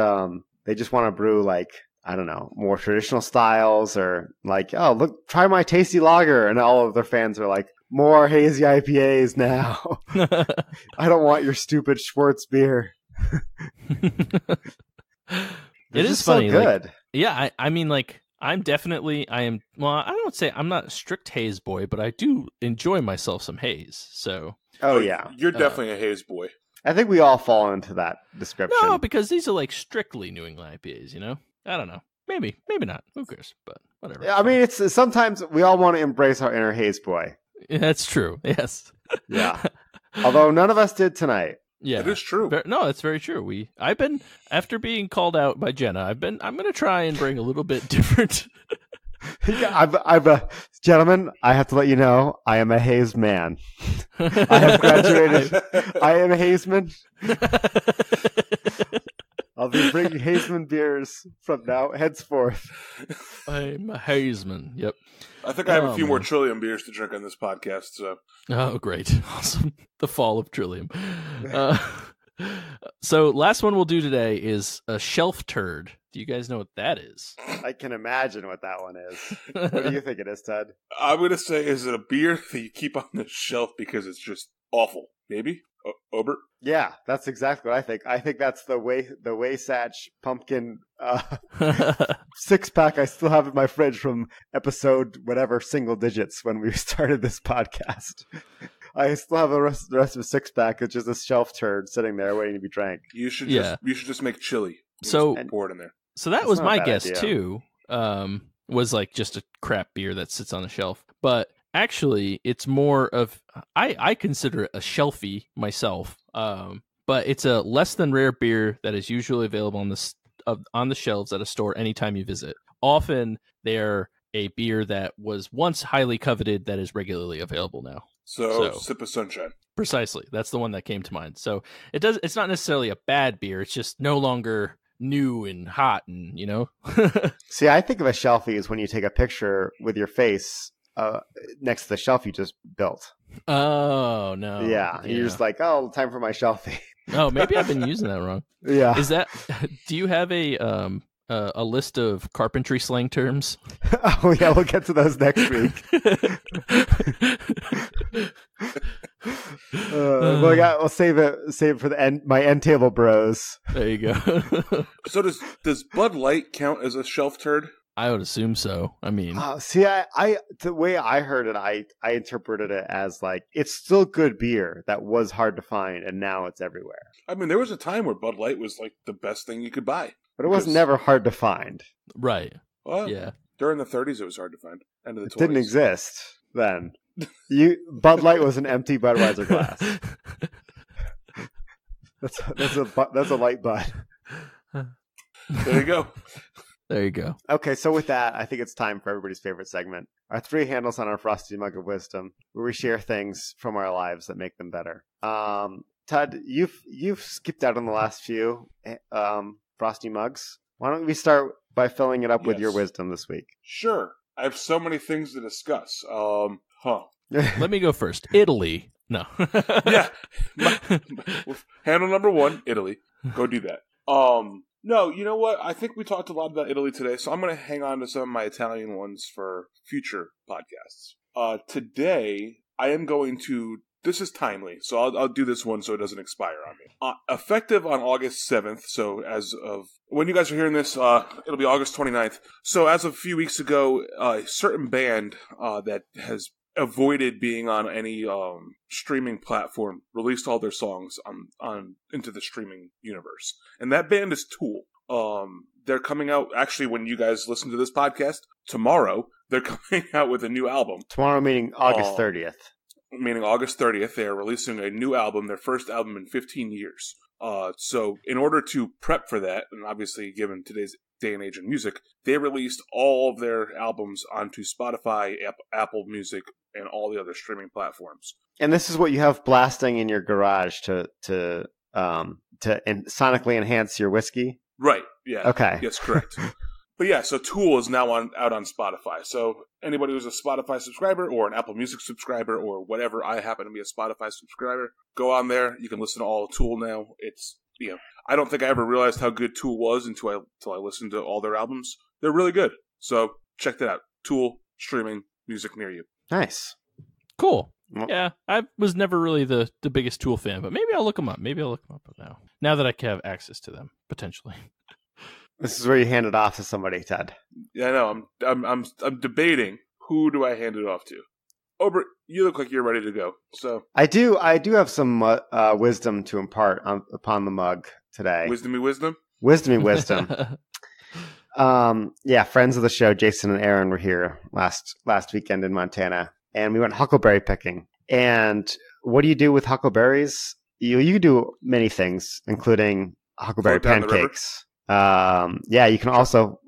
they just want to brew like, I don't know, more traditional styles or like, oh, look, try my tasty lager. And all of their fans are like, more hazy IPAs now. I don't want your stupid Schwartz beer. It is funny. So good. Like, yeah, I mean, like, I don't say I'm not a strict haze boy, but I do enjoy myself some haze. So. Oh, yeah. You're definitely a haze boy. I think we all fall into that description. No, because these are like strictly New England IPAs, you know? I don't know. Maybe not. Who cares? But whatever. Yeah, I mean, it's sometimes we all want to embrace our inner haze boy. Yeah, that's true. Yes. Yeah. Although none of us did tonight. Yeah, it is true. No, that's very true. I've been, after being called out by Jenna, I'm going to try and bring a little bit different. Gentlemen, I have to let you know, I am a haze man. I have graduated. I am a hazeman. I'll be bringing hazeman beers from now henceforth. I'm a hazeman. Yep. I think I have a few more Trillium beers to drink on this podcast. So. Oh, great. Awesome. The fall of Trillium. So last one we'll do today is a shelf turd. Do you guys know what that is? I can imagine what that one is. What do you think it is, Ted? I'm going to say, is it a beer that you keep on the shelf because it's just awful? Maybe? Obert? Yeah, that's exactly what I think. I think that's the Wasatch pumpkin 6-pack I still have in my fridge from episode whatever single digits when we started this podcast. I still have the rest of the 6-pack. It's just a shelf turd sitting there waiting to be drank. You should just make chili. So pour it in there. So that was my guess too. Was like just a crap beer that sits on the shelf, but actually it's more of I consider it a shelfie myself. But it's a less than rare beer that is usually available on the shelves at a store anytime you visit. Often they're a beer that was once highly coveted that is regularly available now. So Sip of Sunshine. Precisely. That's the one that came to mind. So it's not necessarily a bad beer. It's just no longer new and hot and, you know. See, I think of a shelfie as when you take a picture with your face next to the shelf you just built. Oh, no. Yeah. You're just like, oh, time for my shelfie. Oh, maybe I've been using that wrong. Yeah. Do you have a list of carpentry slang terms? Oh, yeah. We'll get to those next week. We'll save it for my end table bros. There you go. So does Bud Light count as a shelf turd? I would assume so. I mean, see, I the way I heard it, I interpreted it as like it's still good beer that was hard to find, and now it's everywhere. I mean, there was a time where Bud Light was like the best thing you could buy, but it was never hard to find. Right? Well, yeah. During the 30s, it was hard to find. End of the 20s. It didn't exist then. Bud Light was an empty Budweiser glass. That's a light Bud. There you go. There you go. Okay, so with that, I think it's time for everybody's favorite segment. Our 3 handles on our Frosty Mug of Wisdom, where we share things from our lives that make them better. Tud, you've skipped out on the last few Frosty Mugs. Why don't we start by filling it up with your wisdom this week? Sure. I have so many things to discuss. Let me go first. Italy. No. Yeah. Handle number 1, Italy. Go do that. No, you know what? I think we talked a lot about Italy today, so I'm going to hang on to some of my Italian ones for future podcasts. Today, I am going to... This is timely, so I'll do this one so it doesn't expire on me. Effective on August 7th, so as of... When you guys are hearing this, it'll be August 29th. So as of a few weeks ago, a certain band that has avoided being on any streaming platform released all their songs on into the streaming universe, and that band is Tool. They're coming out, actually, when you guys listen to this podcast tomorrow, they're coming out with a new album. Tomorrow meaning August 30th. Meaning August 30th. They are releasing a new album, their first album in 15 years. So in order to prep for that, and obviously given today's day and age in music, they released all of their albums onto Spotify, Apple Music, and all the other streaming platforms. And this is what you have blasting in your garage to sonically enhance your whiskey? Right, yeah. Okay. Yes, correct. But yeah, so Tool is now out on Spotify. So anybody who's a Spotify subscriber or an Apple Music subscriber or whatever, I happen to be a Spotify subscriber, go on there. You can listen to all of Tool now. It's, I don't think I ever realized how good Tool was until I listened to all their albums. They're really good. So check that out. Tool, streaming, music near you. Nice. Cool. Yeah, I was never really the biggest Tool fan, but maybe I'll look them up. Now that I can have access to them, potentially. This is where you hand it off to somebody, Ted. Yeah, I know. I'm debating who do I hand it off to. Obert, you look like you're ready to go. So I do have some wisdom to impart upon the mug today. Wisdomy wisdom. Wisdomy wisdom. Yeah, friends of the show, Jason and Aaron, were here last weekend in Montana, and we went huckleberry picking. And what do you do with huckleberries? You do many things, including huckleberry pancakes. Yeah, you can also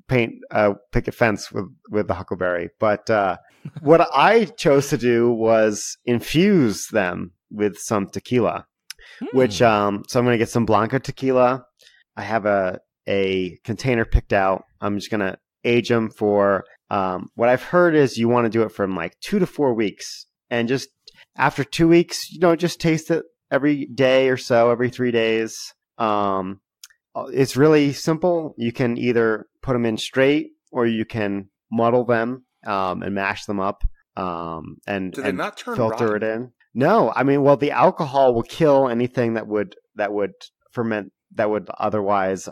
pick a fence with the huckleberry. But what I chose to do was infuse them with some tequila, which so I'm going to get some Blanco tequila. I have a container picked out. I'm just going to age them for what I've heard is you want to do it from like 2 to 4 weeks, and just after 2 weeks, just taste it every day or so, every 3 days. It's really simple. You can either put them in straight, or you can muddle them and mash them up and Do they not turn filter rotten? it in. No, I mean, well, the alcohol will kill anything that would ferment, that would otherwise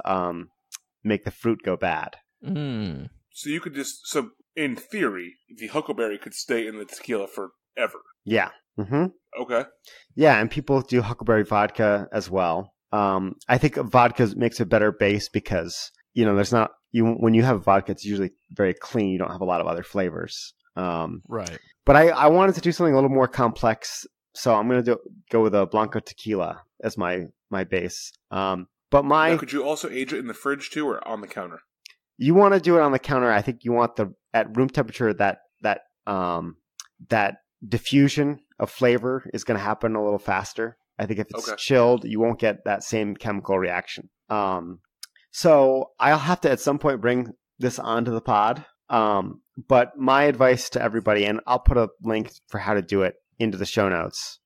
make the fruit go bad. Mm. So you could so in theory, the huckleberry could stay in the tequila forever. Yeah. Mm-hmm. Okay. Yeah, and people do huckleberry vodka as well. I think vodka makes a better base because there's not when you have vodka, it's usually very clean. You don't have a lot of other flavors. Right. But I wanted to do something a little more complex, so I'm going to go with a Blanco tequila as my base. But Now, could you also age it in the fridge too, or on the counter? You want to do it on the counter. I think you want at room temperature that diffusion of flavor is going to happen a little faster. I think if it's chilled, you won't get that same chemical reaction. So I'll have to at some point bring this onto the pod. But my advice to everybody, and I'll put a link for how to do it into the show notes,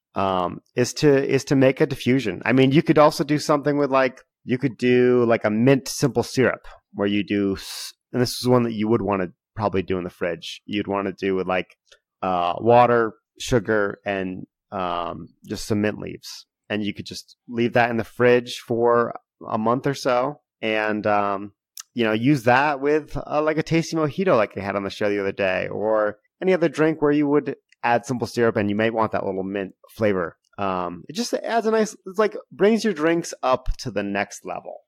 is to make a diffusion. I mean, you could also do something with you could do like a mint simple syrup where you do, and this is one that you would want to probably do in the fridge. You'd want to do with water, sugar, and just some mint leaves, and you could just leave that in the fridge for a month or so, and use that with like a tasty mojito like I had on the show the other day, or any other drink where you would add simple syrup and you might want that little mint flavor. It just adds it's like brings your drinks up to the next level,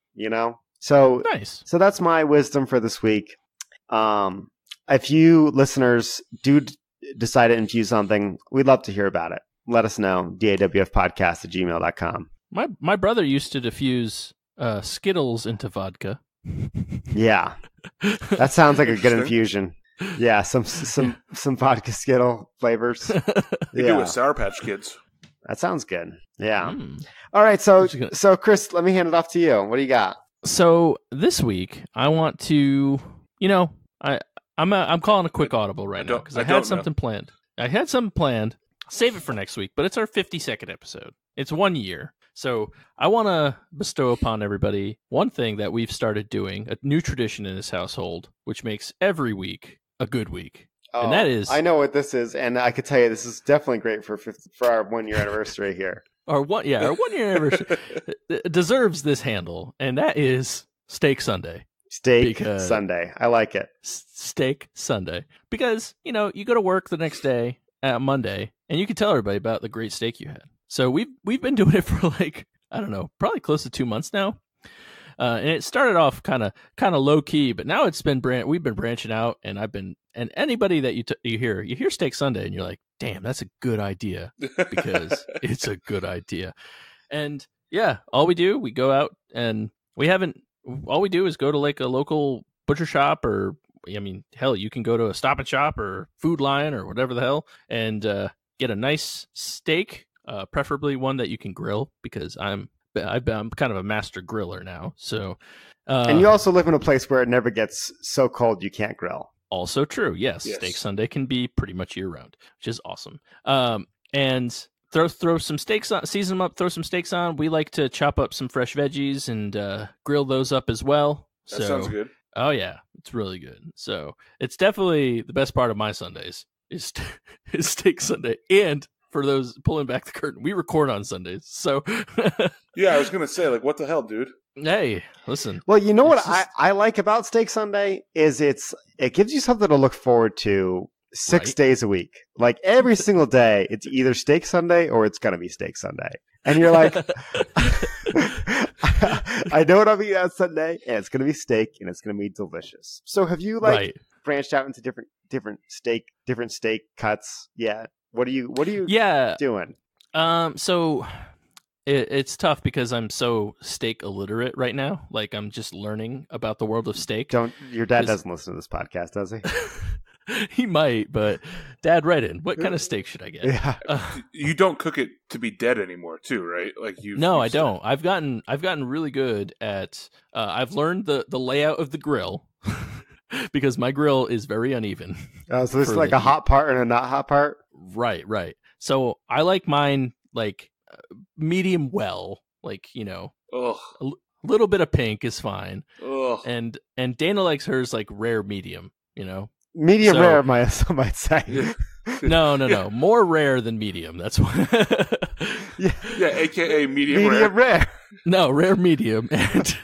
So Nice. So that's my wisdom for this week. If you listeners do decide to infuse something, we'd love to hear about it. Let us know. dawfpodcast@gmail.com. My brother used to diffuse Skittles into vodka. Yeah, that sounds like a good infusion. Yeah, some vodka Skittle flavors. You do with Sour Patch Kids. That sounds good. Yeah. All right, so Chris, let me hand it off to you. What do you got? So this week I want to, I'm calling a quick audible right now because I had something planned. Save it for next week, but it's our 52nd episode. It's 1 year. So I want to bestow upon everybody one thing that we've started doing, a new tradition in this household, which makes every week a good week. And that is... I know what this is, and I could tell you this is definitely great for our 1 year anniversary here. Our 1 year anniversary deserves this handle, and that is Steak Sunday. Sunday. I like it. Steak Sunday. Because, you go to work the next day, Monday, and you can tell everybody about the great steak you had. So we've been doing it for probably close to 2 months now. And it started off kind of low key, but now we've been branching out, and and anybody that you hear Steak Sunday, and you're like, damn, that's a good idea, because it's a good idea. And yeah, we go out, and all we do is go to like a local butcher shop, or hell, you can go to a Stop and Shop or Food Lion or whatever the hell, and get a nice steak, preferably one that you can grill, because I'm kind of a master griller now. So, and you also live in a place where it never gets so cold you can't grill. Also true. Yes. Steak Sunday can be pretty much year round, which is awesome. And throw some steaks on, season them up, throw some steaks on. We like to chop up some fresh veggies and grill those up as well. That sounds good. Oh yeah, it's really good. So it's definitely the best part of my Sundays is Steak Sunday. And for those pulling back the curtain, we record on Sundays. So yeah, I was gonna say, like, what the hell, dude? Hey, listen. Well, you know what I like about Steak Sunday is it gives you something to look forward to 6 days a week. Like every single day, it's either Steak Sunday or it's gonna be Steak Sunday, and you're like, I know what I'm eating on Sunday, and it's gonna be steak, and it's gonna be delicious. So, have you branched out into different steak cuts yet? What are you doing? So it's tough because I'm so steak illiterate right now. Like, I'm just learning about the world of steak. Your dad doesn't listen to this podcast, does he? He might, but Dad, write in. What kind of steak should I get? Yeah. You don't cook it to be dead anymore, too, right? Like No, I don't. I've gotten really good at. I've learned the layout of the grill because my grill is very uneven. Oh, so this is like a hot part and a not hot part. Right. So I like mine like medium well, like Ugh. a little bit of pink is fine. Ugh. And Dana likes hers like rare medium. Medium rare, some might say. No. More rare than medium. That's why. yeah, aka medium rare. No, rare medium. And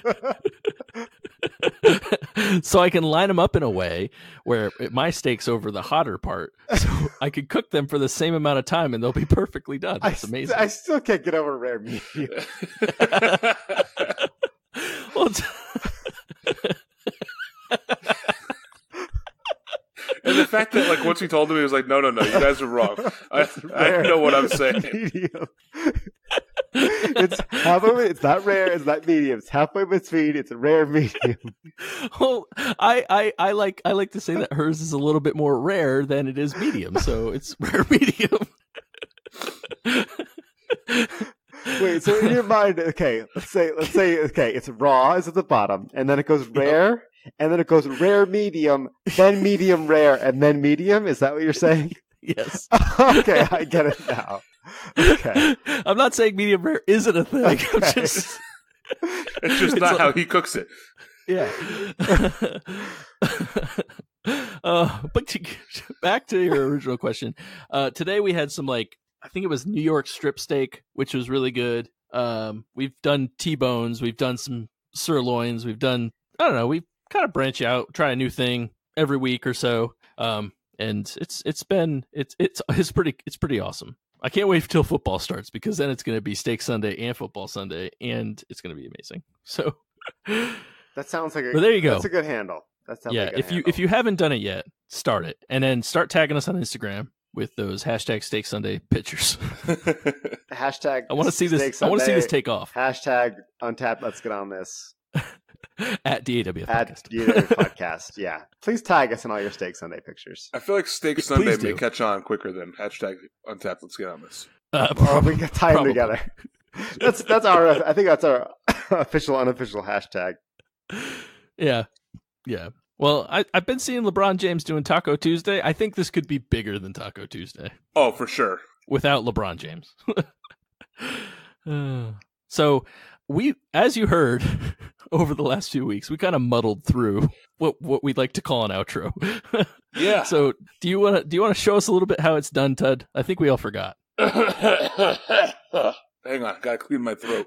so I can line them up in a way where my steak's over the hotter part. So I could cook them for the same amount of time and they'll be perfectly done. It's amazing. I still can't get over rare medium. Well, and the fact that, like, once he told him, he was like, no, you guys are wrong. I know what I'm saying. Medium. It's halfway. It's not rare. It's not medium. It's halfway between. It's a rare medium. Well, I like to say that hers is a little bit more rare than it is medium, so it's rare medium. Wait, so in your mind, okay, let's say, okay, it's raw is at the bottom, and then it goes rare, and then it goes rare medium, then medium rare, and then medium. Is that what you're saying? Yes. Okay, I get it now. Okay. I'm not saying medium rare isn't a thing. Okay. It's just not how he cooks it. Yeah. But back to your original question. Today we had some, like, I think it was New York strip steak, which was really good. We've done T-bones. We've done some sirloins. We've done, I don't know, we've kind of branch out, try a new thing every week or so. And it's pretty awesome. I can't wait till football starts, because then it's going to be Steak Sunday and Football Sunday, and it's going to be amazing. So that sounds like but there you go. That's a good handle. That sounds like a good handle. If you haven't done it yet, start it, and then start tagging us on Instagram with those hashtag Steak Sunday pictures. Hashtag I want to see this. I want to see this take off. Hashtag Untapped. Let's get on this. At DAWF At Podcast. DAWF Podcast. Yeah. Please tag us in all your Steak Sunday pictures. I feel like Steak Sunday may catch on quicker than hashtag Untapped. Let's get on this. We can tie them together. That's our. I think that's our official, unofficial hashtag. Yeah. Well, I've been seeing LeBron James doing Taco Tuesday. I think this could be bigger than Taco Tuesday. Oh, for sure. Without LeBron James. So we, as you heard over the last few weeks, we kind of muddled through what we'd like to call an outro. Yeah. So do you want to show us a little bit how it's done, Tud? I think we all forgot. Hang on, gotta clean my throat.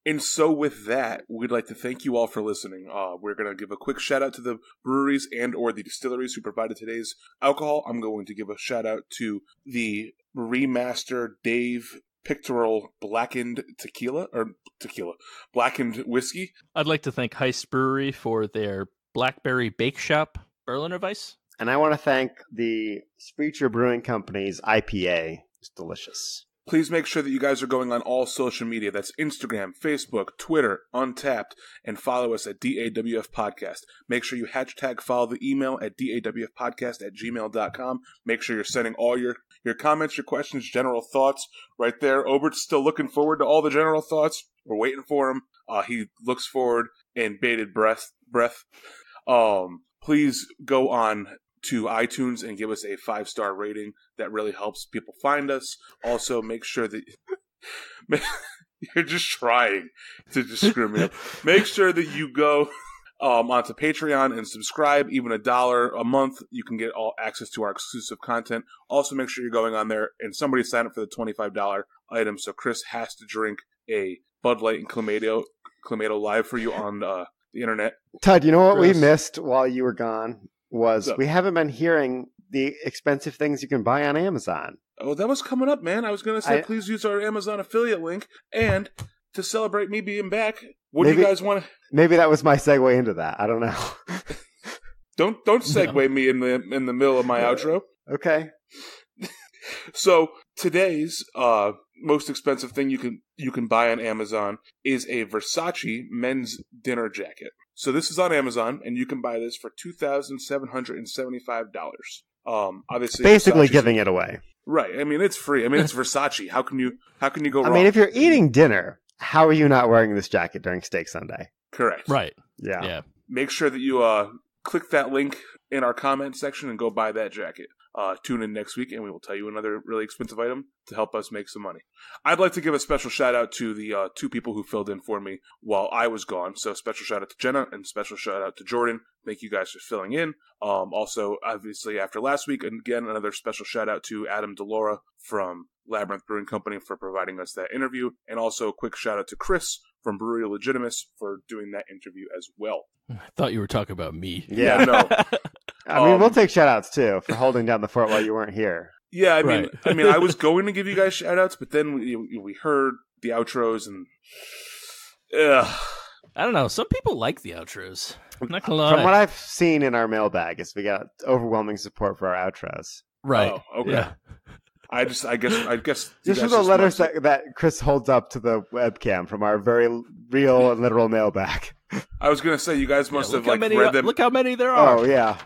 And so with that, we'd like to thank you all for listening. We're going to give a quick shout out to the breweries and or the distilleries who provided today's alcohol. I'm going to give a shout out to the Remaster Dave Pictorial Blackened Blackened Whiskey. I'd like to thank Heist Brewery for their Blackberry Bake Shop Berliner Weiss. And I want to thank the Spreacher Brewing Company's IPA. It's delicious. Please make sure that you guys are going on all social media. That's Instagram, Facebook, Twitter, Untapped, and follow us at DAWF Podcast. Make sure you hashtag follow the email at dawfpodcast@gmail.com. Make sure you're sending all your comments, your questions, general thoughts right there. Obert's still looking forward to all the general thoughts. We're waiting for him. He looks forward in bated breath. Please go on to iTunes and give us a 5-star rating. That really helps people find us. Also, make sure that you're just trying to just screw me up. Make sure that you go onto Patreon and subscribe. Even $1 a month, you can get all access to our exclusive content. Also, make sure you're going on there and somebody sign up for the $25 item. So Chris has to drink a Bud Light and Clamato live for you on the internet. Tud, you know what we missed while you were gone? We haven't been hearing the expensive things you can buy on Amazon. Oh, that was coming up, man. I was going to say, please use our Amazon affiliate link. And to celebrate me being back, what do you guys want to... Maybe that was my segue into that. I don't know. Don't segue me in the middle of my outro. Okay. So today's most expensive thing you can buy on Amazon is a Versace men's dinner jacket. So this is on Amazon, and you can buy this for $2,775. Obviously, basically giving it away. Right. I mean, it's free. I mean, it's Versace. How can you go wrong? I mean, if you're eating dinner, how are you not wearing this jacket during Steak Sunday? Correct. Right. Yeah. Make sure that you click that link in our comment section and go buy that jacket. Tune in next week, and we will tell you another really expensive item to help us make some money. I'd like to give a special shout-out to the 2 people who filled in for me while I was gone. So special shout-out to Jenna and special shout-out to Jordan. Thank you guys for filling in. Also, obviously, after last week, and again, another special shout-out to Adam DeLaura from Labyrinth Brewing Company for providing us that interview. And also a quick shout-out to Chris from Brewery Legitimus for doing that interview as well. I thought you were talking about me. Yeah, no. I mean, we'll take shout-outs, too, for holding down the fort while you weren't here. Yeah, I mean, I was going to give you guys shout-outs, but then we heard the outros, and... I don't know. Some people like the outros. I'm not gonna lie. From what I've seen in our mailbag, is we got overwhelming support for our outros. Right. Oh, okay. Yeah. I guess. Just for the letters that Chris holds up to the webcam from our very real and literal mailbag. I was going to say, you guys must have read them. Look how many there are. Oh, yeah.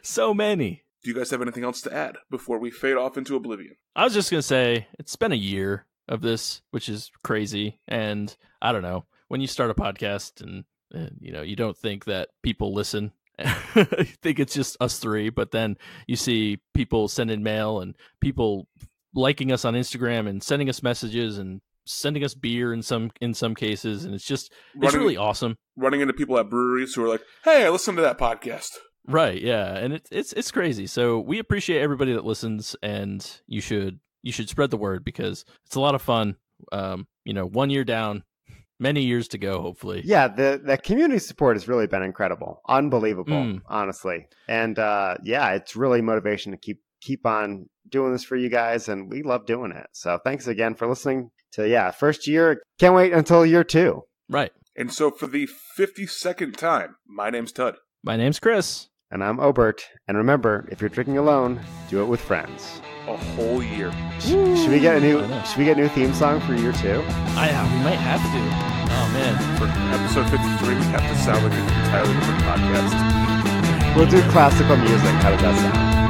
So many. Do you guys have anything else to add before we fade off into oblivion? I was just going to say, it's been a year of this, which is crazy. And I don't know, when you start a podcast and you don't think that people listen. You think it's just us 3, but then you see people send in mail and people liking us on Instagram and sending us messages and sending us beer in some cases, and it's really awesome. Running into people at breweries who are like, "Hey, I listened to that podcast." Right? Yeah, and it's crazy. So we appreciate everybody that listens, and you should spread the word because it's a lot of fun. 1 year down, Many years to go, hopefully. Yeah, the community support has really been incredible. Unbelievable, honestly. And it's really motivation to keep on doing this for you guys, and we love doing it. So thanks again for listening to first year. Can't wait until year 2. Right. And so for the 52nd time, my name's Tud. My name's Chris. And I'm Obert. And remember, if you're drinking alone, do it with friends. A whole year. Should we get a new theme song for year 2? We might have to. Oh man. For episode 53, we have to sound like an entirely different podcast. We'll do classical music. How does that sound?